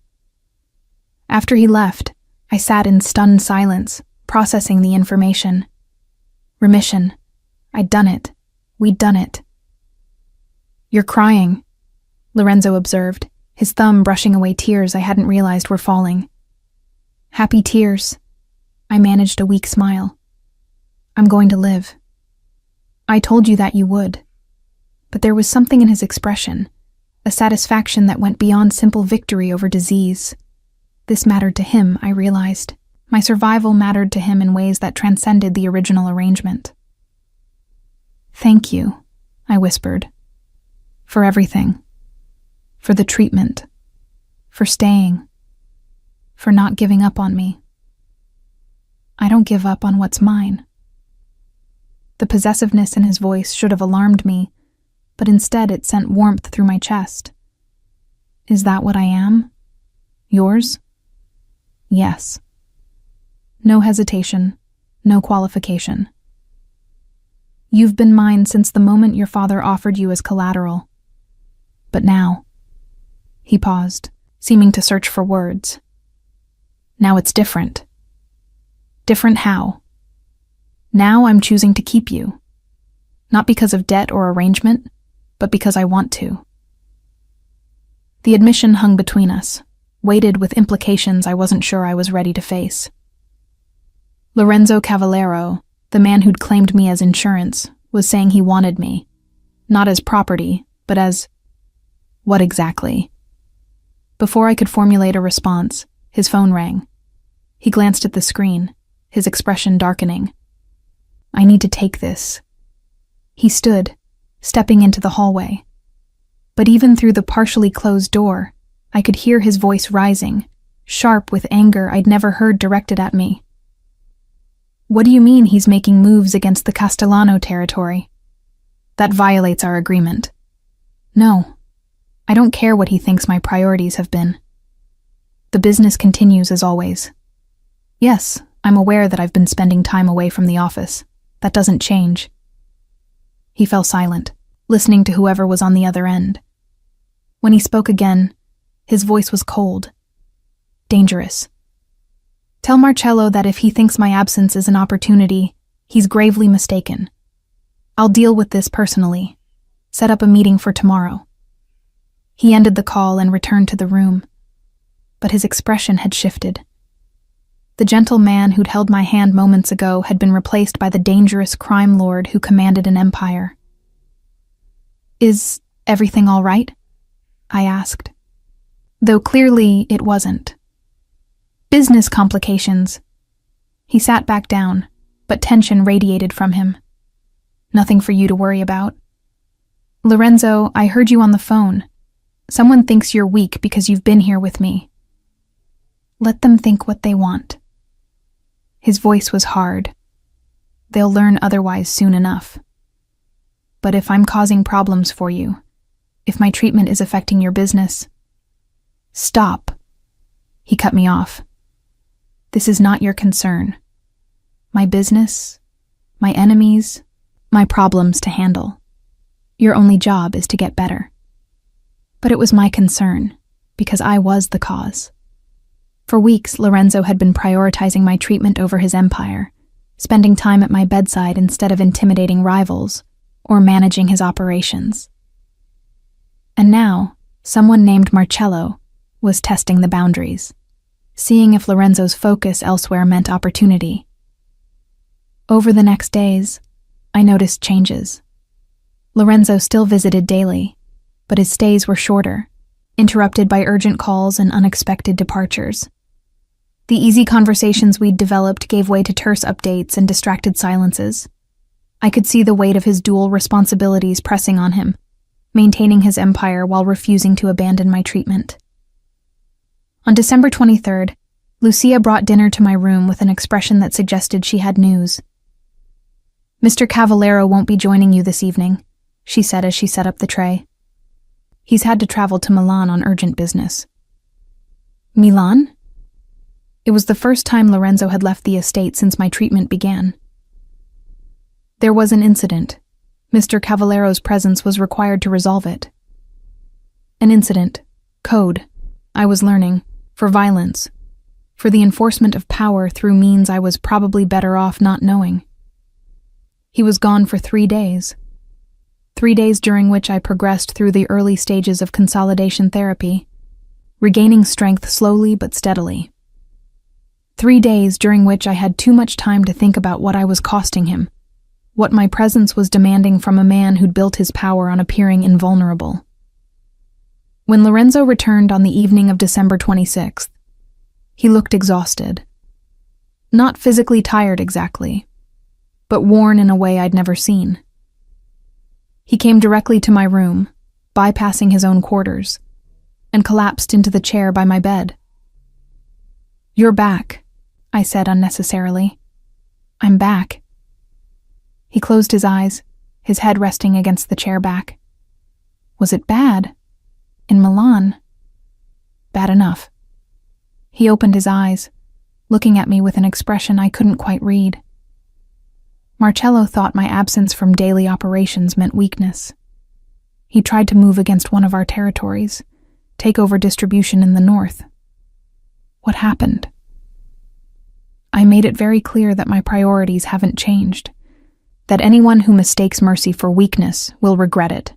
After he left, I sat in stunned silence, processing the information. Remission. I'd done it. We'd done it. "You're crying," Lorenzo observed, his thumb brushing away tears I hadn't realized were falling. "Happy tears." I managed a weak smile. "I'm going to live." "I told you that you would." But there was something in his expression, a satisfaction that went beyond simple victory over disease. This mattered to him, I realized. My survival mattered to him in ways that transcended the original arrangement. "Thank you," I whispered. "For everything. For the treatment. For staying. For not giving up on me. I don't give up on what's mine." The possessiveness in his voice should have alarmed me, but instead it sent warmth through my chest. "Is that what I am? Yours?" "Yes." No hesitation, no qualification. "You've been mine since the moment your father offered you as collateral. But now..." He paused, seeming to search for words. "Now it's different." "Different how?" "Now I'm choosing to keep you. Not because of debt or arrangement, but because I want to. The admission hung between us, weighted with implications I wasn't sure I was ready to face. Lorenzo Cavallero, the man who'd claimed me as insurance, was saying he wanted me, not as property, but as... what exactly? Before I could formulate a response, his phone rang. He glanced at the screen, his expression darkening. I need to take this. He stood, stepping into the hallway. But even through the partially closed door, I could hear his voice rising, sharp with anger I'd never heard directed at me. What do you mean he's making moves against the Castellano territory? That violates our agreement. No, I don't care what he thinks my priorities have been. The business continues as always. Yes, I'm aware that I've been spending time away from the office. That doesn't change. He fell silent, listening to whoever was on the other end. When he spoke again, his voice was cold, dangerous. Tell Marcello that if he thinks my absence is an opportunity, he's gravely mistaken. I'll deal with this personally. Set up a meeting for tomorrow. He ended the call and returned to the room, but his expression had shifted. The gentle man who'd held my hand moments ago had been replaced by the dangerous crime lord who commanded an empire. Is everything all right? I asked, though clearly it wasn't. Business complications. He sat back down, but tension radiated from him. Nothing for you to worry about. Lorenzo, I heard you on the phone. Someone thinks you're weak because you've been here with me. Let them think what they want. His voice was hard. They'll learn otherwise soon enough. But if I'm causing problems for you, if my treatment is affecting your business... Stop. He cut me off. This is not your concern. My business, my enemies, my problems to handle. Your only job is to get better. But it was my concern, because I was the cause. For weeks, Lorenzo had been prioritizing my treatment over his empire, spending time at my bedside instead of intimidating rivals or managing his operations. And now, someone named Marcello was testing the boundaries, seeing if Lorenzo's focus elsewhere meant opportunity. Over the next days, I noticed changes. Lorenzo still visited daily, but his stays were shorter, interrupted by urgent calls and unexpected departures. The easy conversations we'd developed gave way to terse updates and distracted silences. I could see the weight of his dual responsibilities pressing on him, maintaining his empire while refusing to abandon my treatment. On December 23rd, Lucia brought dinner to my room with an expression that suggested she had news. Mr. Cavallero won't be joining you this evening, she said as she set up the tray. He's had to travel to Milan on urgent business. Milan? It was the first time Lorenzo had left the estate since my treatment began. There was an incident. Mr. Cavallero's presence was required to resolve it. An incident. Code. I was learning. For violence. For the enforcement of power through means I was probably better off not knowing. He was gone for 3 days. 3 days during which I progressed through the early stages of consolidation therapy, regaining strength slowly but steadily. 3 days during which I had too much time to think about what I was costing him, what my presence was demanding from a man who'd built his power on appearing invulnerable. When Lorenzo returned on the evening of December 26th, he looked exhausted. Not physically tired exactly, but worn in a way I'd never seen. He came directly to my room, bypassing his own quarters, and collapsed into the chair by my bed. "You're back," I said unnecessarily. "I'm back." He closed his eyes, his head resting against the chair back. Was it bad? In Milan? Bad enough. He opened his eyes, looking at me with an expression I couldn't quite read. Marcello thought my absence from daily operations meant weakness. He tried to move against one of our territories, take over distribution in the north. What happened? I made it very clear that my priorities haven't changed, that anyone who mistakes mercy for weakness will regret it.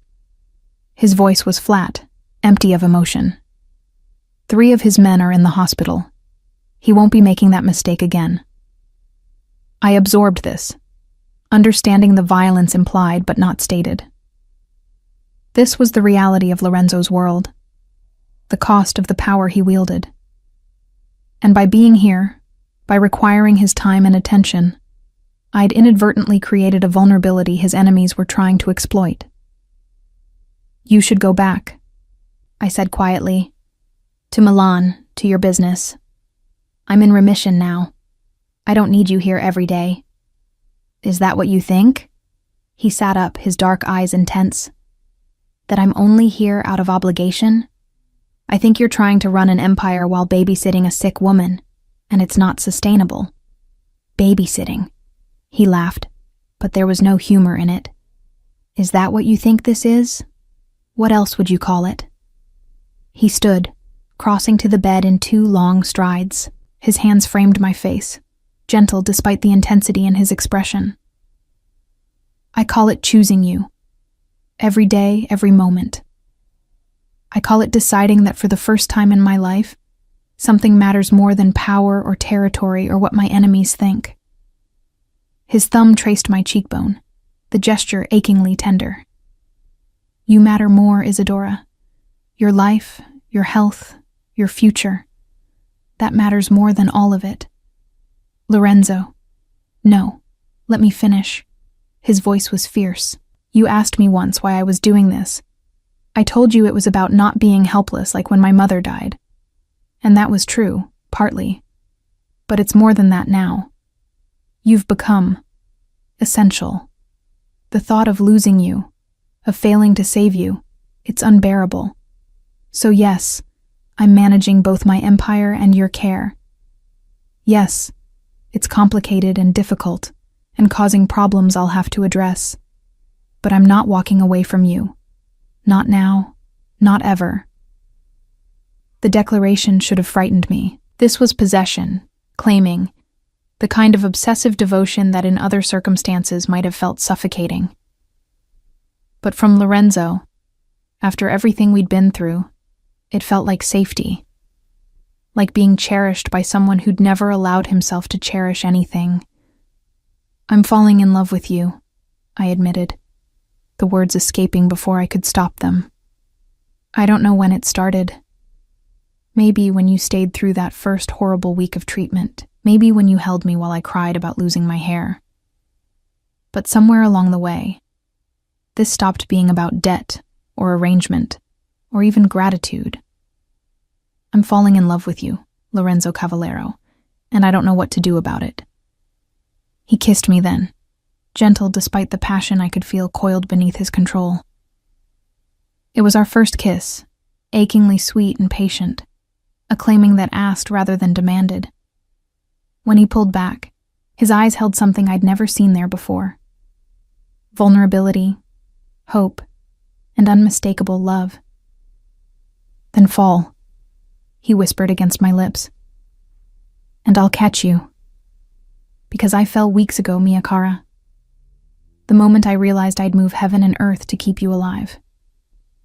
His voice was flat, empty of emotion. 3 of his men are in the hospital. He won't be making that mistake again. I absorbed this, understanding the violence implied but not stated. This was the reality of Lorenzo's world, the cost of the power he wielded. And by being here, by requiring his time and attention, I'd inadvertently created a vulnerability his enemies were trying to exploit. "You should go back," I said quietly. "To Milan, to your business. I'm in remission now. I don't need you here every day." "Is that what you think?" He sat up, his dark eyes intense. "That I'm only here out of obligation? I think you're trying to run an empire while babysitting a sick woman, and it's not sustainable." "Babysitting," he laughed, but there was no humor in it. "Is that what you think this is? What else would you call it?" He stood, crossing to the bed in 2 long strides. His hands framed my face, gentle despite the intensity in his expression. "I call it choosing you. Every day, every moment. I call it deciding that for the first time in my life, something matters more than power or territory or what my enemies think." His thumb traced my cheekbone, the gesture achingly tender. "You matter more, Isadora. Your life, your health, your future. That matters more than all of it." "Lorenzo." "No, let me finish." His voice was fierce. "You asked me once why I was doing this. I told you it was about not being helpless like when my mother died. And that was true, partly. But it's more than that now. You've become essential. The thought of losing you, of failing to save you, it's unbearable. So yes, I'm managing both my empire and your care. Yes, it's complicated and difficult, and causing problems I'll have to address. But I'm not walking away from you. Not now, not ever." The declaration should have frightened me. This was possession, claiming, the kind of obsessive devotion that in other circumstances might have felt suffocating. But from Lorenzo, after everything we'd been through, it felt like safety. Like being cherished by someone who'd never allowed himself to cherish anything. "I'm falling in love with you," I admitted, the words escaping before I could stop them. "I don't know when it started. Maybe when you stayed through that first horrible week of treatment. Maybe when you held me while I cried about losing my hair. But somewhere along the way, this stopped being about debt or arrangement or even gratitude. I'm falling in love with you, Lorenzo Cavallero, and I don't know what to do about it." He kissed me then, gentle despite the passion I could feel coiled beneath his control. It was our first kiss, achingly sweet and patient, a claiming that asked rather than demanded. When he pulled back, his eyes held something I'd never seen there before. Vulnerability, hope, and unmistakable love. "Then fall," he whispered against my lips. "And I'll catch you. Because I fell weeks ago, mia cara. The moment I realized I'd move heaven and earth to keep you alive.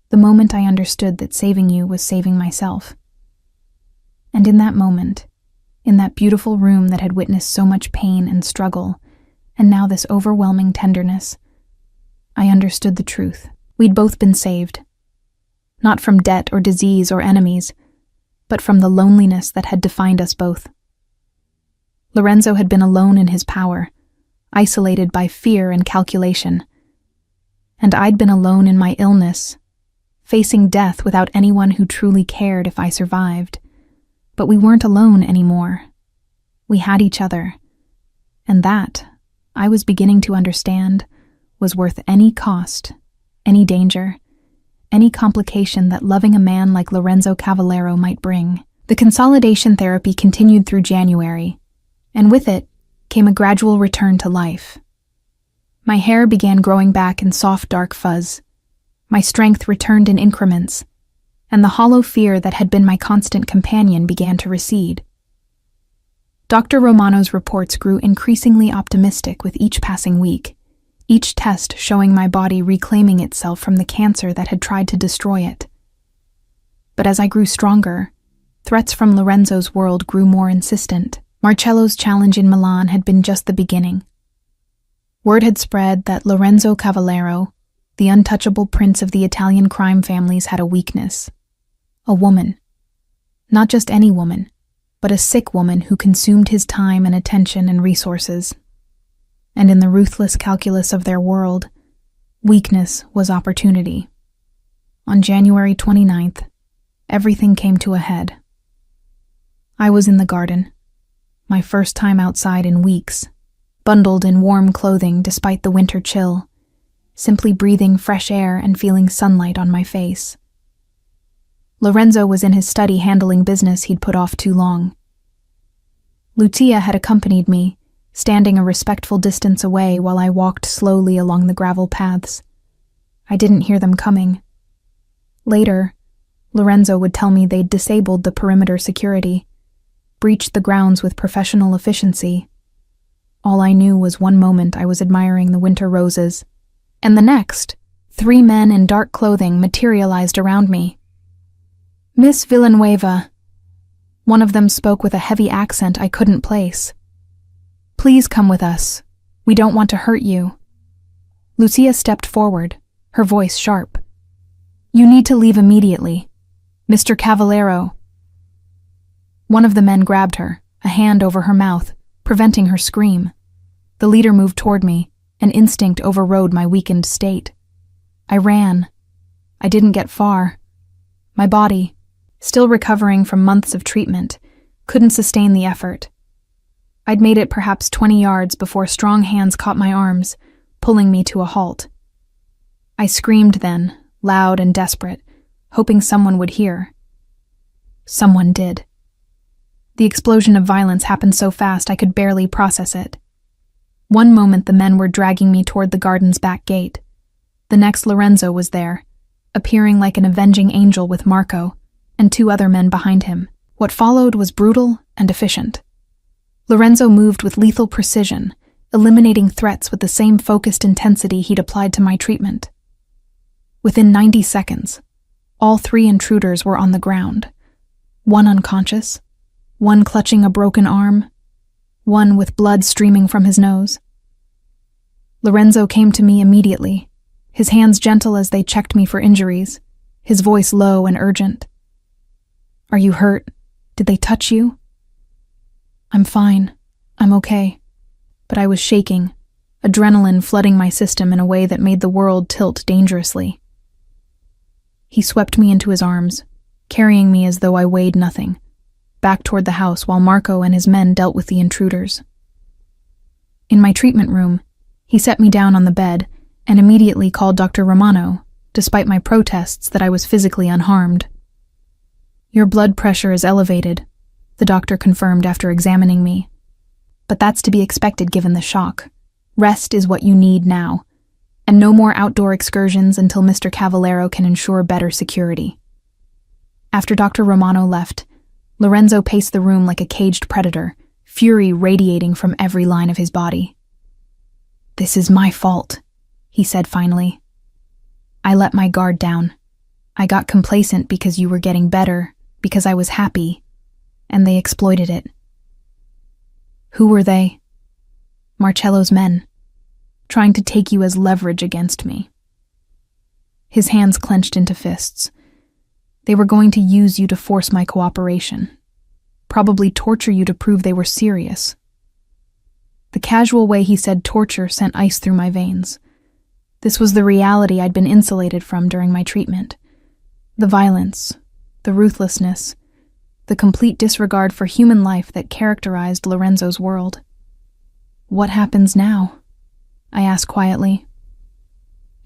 The moment I understood that saving you was saving myself. And in that moment, in that beautiful room that had witnessed so much pain and struggle, and now this overwhelming tenderness, I understood the truth. We'd both been saved. Not from debt or disease or enemies, but from the loneliness that had defined us both. Lorenzo had been alone in his power, isolated by fear and calculation. And I'd been alone in my illness, facing death without anyone who truly cared if I survived. But we weren't alone anymore. We had each other. And that, I was beginning to understand, was worth any cost, any danger, any complication that loving a man like Lorenzo Cavallero might bring. The consolidation therapy continued through January, and with it came a gradual return to life. My hair began growing back in soft, dark fuzz. My strength returned in increments, and the hollow fear that had been my constant companion began to recede. Dr. Romano's reports grew increasingly optimistic with each passing week, each test showing my body reclaiming itself from the cancer that had tried to destroy it. But as I grew stronger, threats from Lorenzo's world grew more insistent. Marcello's challenge in Milan had been just the beginning. Word had spread that Lorenzo Cavallero, the untouchable prince of the Italian crime families, had a weakness. A woman. Not just any woman, but a sick woman who consumed his time and attention and resources. And in the ruthless calculus of their world, weakness was opportunity. On January 29th, everything came to a head. I was in the garden, my first time outside in weeks, bundled in warm clothing despite the winter chill, simply breathing fresh air and feeling sunlight on my face. Lorenzo was in his study handling business he'd put off too long. Lucia had accompanied me, standing a respectful distance away while I walked slowly along the gravel paths. I didn't hear them coming. Later, Lorenzo would tell me they'd disabled the perimeter security, breached the grounds with professional efficiency. All I knew was one moment I was admiring the winter roses, and the next, 3 men in dark clothing materialized around me. "Miss Villanueva," one of them spoke with a heavy accent I couldn't place. "Please come with us. We don't want to hurt you." Lucia stepped forward, her voice sharp. "You need to leave immediately. Mr. Cavallero." One of the men grabbed her, a hand over her mouth, preventing her scream. The leader moved toward me, and instinct overrode my weakened state. I ran. I didn't get far. My body, still recovering from months of treatment, couldn't sustain the effort. I'd made it perhaps 20 yards before strong hands caught my arms, pulling me to a halt. I screamed then, loud and desperate, hoping someone would hear. Someone did. The explosion of violence happened so fast I could barely process it. One moment the men were dragging me toward the garden's back gate. The next Lorenzo was there, appearing like an avenging angel with Marco, and 2 other men behind him. What followed was brutal and efficient. Lorenzo moved with lethal precision, eliminating threats with the same focused intensity he'd applied to my treatment. Within 90 seconds, all 3 intruders were on the ground, one unconscious, one clutching a broken arm, one with blood streaming from his nose. Lorenzo came to me immediately, his hands gentle as they checked me for injuries, his voice low and urgent. "Are you hurt? Did they touch you?" "I'm fine. I'm okay." But I was shaking, adrenaline flooding my system in a way that made the world tilt dangerously. He swept me into his arms, carrying me as though I weighed nothing, back toward the house while Marco and his men dealt with the intruders. In my treatment room, he set me down on the bed and immediately called Dr. Romano, despite my protests that I was physically unharmed. "Your blood pressure is elevated," the doctor confirmed after examining me. "But that's to be expected given the shock. Rest is what you need now, and no more outdoor excursions until Mr. Cavallero can ensure better security." After Dr. Romano left, Lorenzo paced the room like a caged predator, fury radiating from every line of his body. "This is my fault," he said finally. "I let my guard down. I got complacent because you were getting better, because I was happy, and they exploited it." "Who were they?" "Marcello's men, trying to take you as leverage against me." His hands clenched into fists. "They were going to use you to force my cooperation, probably torture you to prove they were serious." The casual way he said torture sent ice through my veins. This was the reality I'd been insulated from during my treatment. The violence, the ruthlessness, the complete disregard for human life that characterized Lorenzo's world. "What happens now?" I asked quietly.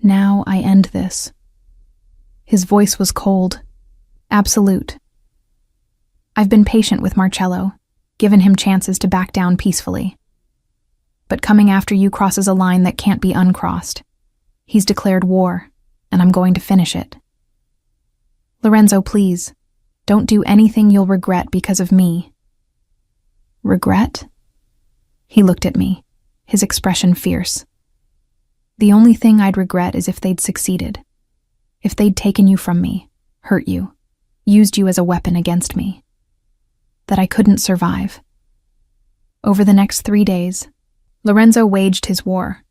"Now I end this." His voice was cold, absolute. I've been patient with Marcello, given him chances to back down peacefully. But coming after you crosses a line that can't be uncrossed. He's declared war, and I'm going to finish it. "Lorenzo, please, don't do anything you'll regret because of me." "Regret?" He looked at me, his expression fierce. The only thing I'd regret is if they'd succeeded. If they'd taken you from me, hurt you, used you as a weapon against me. That I couldn't survive. Over the next 3 days, Lorenzo waged his war.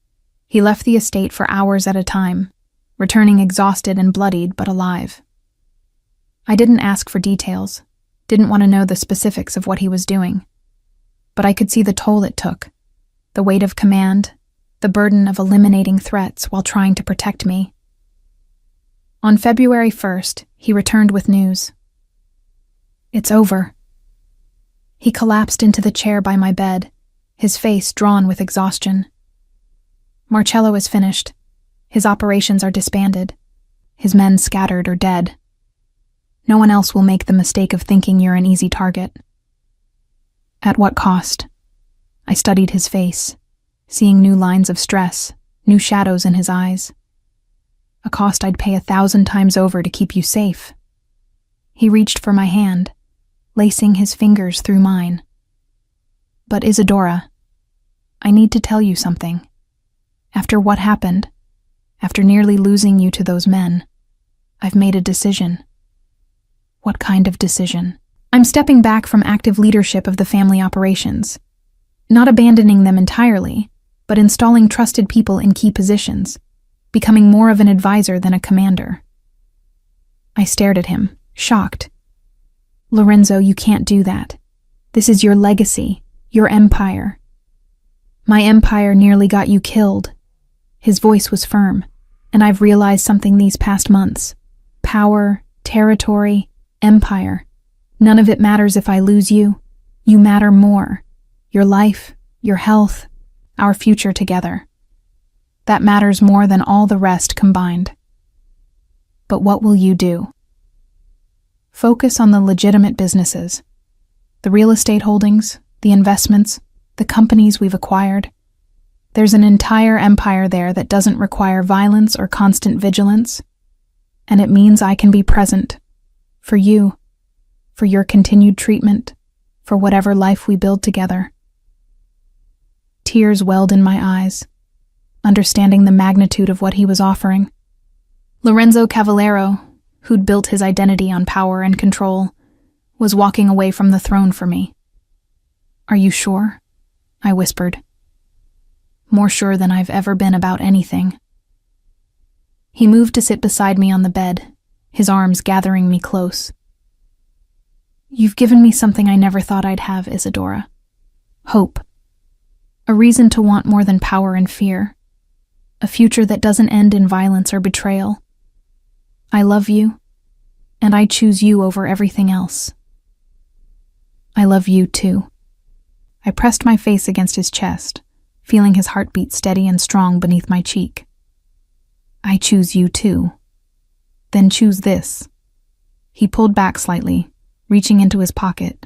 He left the estate for hours at a time, returning exhausted and bloodied but alive. I didn't ask for details, didn't want to know the specifics of what he was doing. But I could see the toll it took, the weight of command, the burden of eliminating threats while trying to protect me. On February 1st, he returned with news. It's over. He collapsed into the chair by my bed, his face drawn with exhaustion. Marcello is finished. His operations are disbanded. His men scattered or dead. No one else will make the mistake of thinking you're an easy target. At what cost? I studied his face, seeing new lines of stress, new shadows in his eyes. A cost I'd pay 1,000 times over to keep you safe. He reached for my hand, lacing his fingers through mine. But Isadora, I need to tell you something. After what happened, after nearly losing you to those men, I've made a decision. What kind of decision? I'm stepping back from active leadership of the family operations. Not abandoning them entirely, but installing trusted people in key positions, becoming more of an advisor than a commander. I stared at him, shocked. Lorenzo, you can't do that. This is your legacy, your empire. My empire nearly got you killed. His voice was firm, and I've realized something these past months. Power, territory, empire. None of it matters if I lose you. You matter more. Your life, your health, our future together. That matters more than all the rest combined. But what will you do? Focus on the legitimate businesses. The real estate holdings, the investments, the companies we've acquired. There's an entire empire there that doesn't require violence or constant vigilance. And it means I can be present. For you. For your continued treatment. For whatever life we build together. Tears welled in my eyes, understanding the magnitude of what he was offering. Lorenzo Cavallero, who'd built his identity on power and control, was walking away from the throne for me. Are you sure? I whispered. More sure than I've ever been about anything. He moved to sit beside me on the bed, his arms gathering me close. You've given me something I never thought I'd have, Isadora. Hope. A reason to want more than power and fear. A future that doesn't end in violence or betrayal. I love you, and I choose you over everything else. I love you too. I pressed my face against his chest, feeling his heartbeat steady and strong beneath my cheek. I choose you too. Then choose this. He pulled back slightly, reaching into his pocket.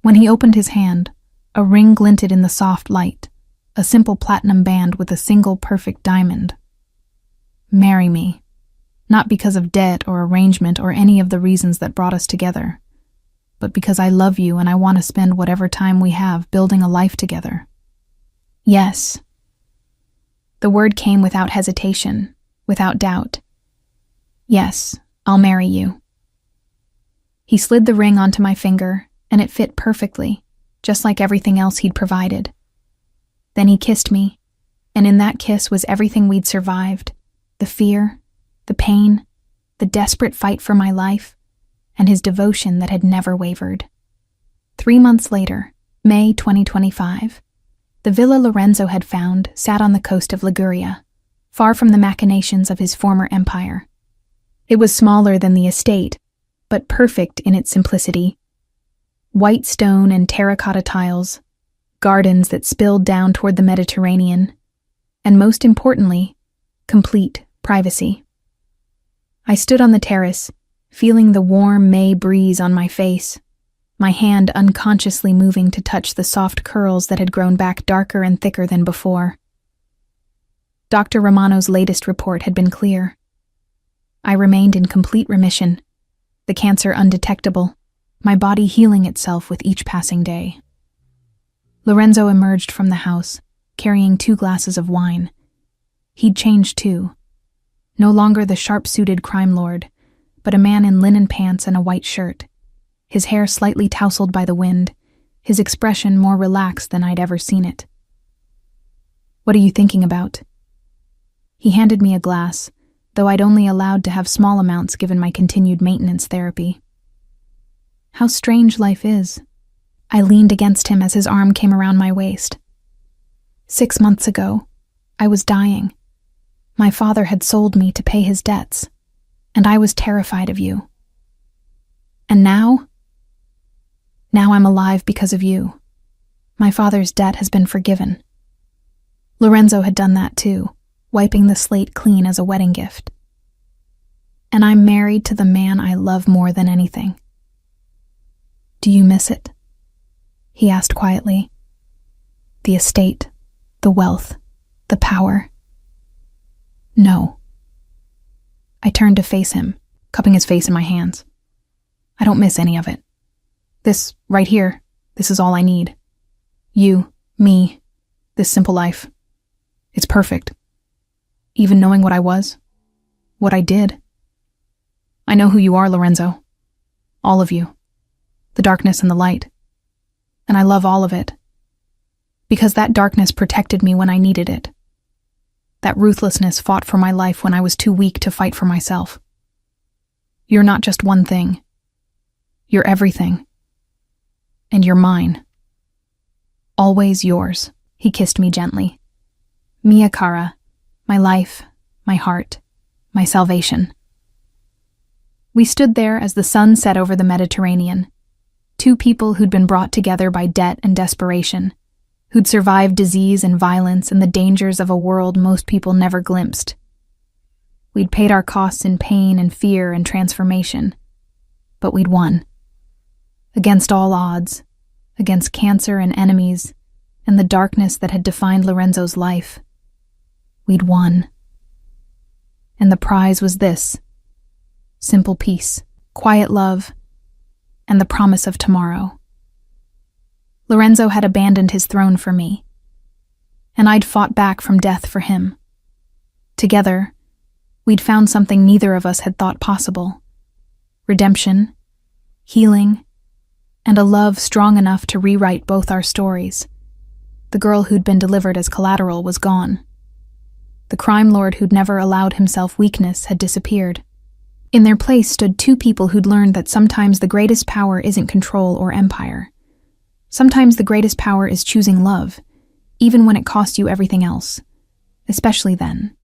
When he opened his hand, a ring glinted in the soft light, a simple platinum band with a single perfect diamond. Marry me. Not because of debt or arrangement or any of the reasons that brought us together, but because I love you and I want to spend whatever time we have building a life together. Yes. The word came without hesitation, without doubt. Yes, I'll marry you. He slid the ring onto my finger, and it fit perfectly, just like everything else he'd provided. Then he kissed me, and in that kiss was everything we'd survived, the fear, the pain, the desperate fight for my life, and his devotion that had never wavered. 3 months later, May 2025, the villa Lorenzo had found sat on the coast of Liguria, far from the machinations of his former empire. It was smaller than the estate, but perfect in its simplicity. White stone and terracotta tiles, gardens that spilled down toward the Mediterranean, and most importantly, complete privacy. I stood on the terrace, feeling the warm May breeze on my face, my hand unconsciously moving to touch the soft curls that had grown back darker and thicker than before. Dr. Romano's latest report had been clear. I remained in complete remission, the cancer undetectable, my body healing itself with each passing day. Lorenzo emerged from the house, carrying 2 glasses of wine. He'd changed too. No longer the sharp-suited crime lord, but a man in linen pants and a white shirt, his hair slightly tousled by the wind, his expression more relaxed than I'd ever seen it. "What are you thinking about?" He handed me a glass, though I'd only allowed to have small amounts given my continued maintenance therapy. "How strange life is." I leaned against him as his arm came around my waist. 6 months ago, I was dying. My father had sold me to pay his debts, and I was terrified of you. And now? Now I'm alive because of you. My father's debt has been forgiven. Lorenzo had done that too, wiping the slate clean as a wedding gift. And I'm married to the man I love more than anything. "Do you miss it?" he asked quietly. "The estate, the wealth, the power." "No." I turned to face him, cupping his face in my hands. "I don't miss any of it. This, right here, this is all I need. You, me, this simple life. It's perfect. Even knowing what I was, what I did. I know who you are, Lorenzo. All of you. The darkness and the light. And I love all of it. Because that darkness protected me when I needed it. That ruthlessness fought for my life when I was too weak to fight for myself. You're not just one thing. You're everything. And you're mine. Always yours." He kissed me gently. "Mia cara, my life, my heart, my salvation." We stood there as the sun set over the Mediterranean. Two people who'd been brought together by debt and desperation, who'd survived disease and violence and the dangers of a world most people never glimpsed. We'd paid our costs in pain and fear and transformation, but we'd won. Against all odds, against cancer and enemies, and the darkness that had defined Lorenzo's life, we'd won. And the prize was this: simple peace, quiet love, and the promise of tomorrow. Lorenzo had abandoned his throne for me, and I'd fought back from death for him. Together, we'd found something neither of us had thought possible: redemption, healing, and a love strong enough to rewrite both our stories. The girl who'd been delivered as collateral was gone. The crime lord who'd never allowed himself weakness had disappeared. In their place stood two people who'd learned that sometimes the greatest power isn't control or empire. Sometimes the greatest power is choosing love, even when it costs you everything else, especially then.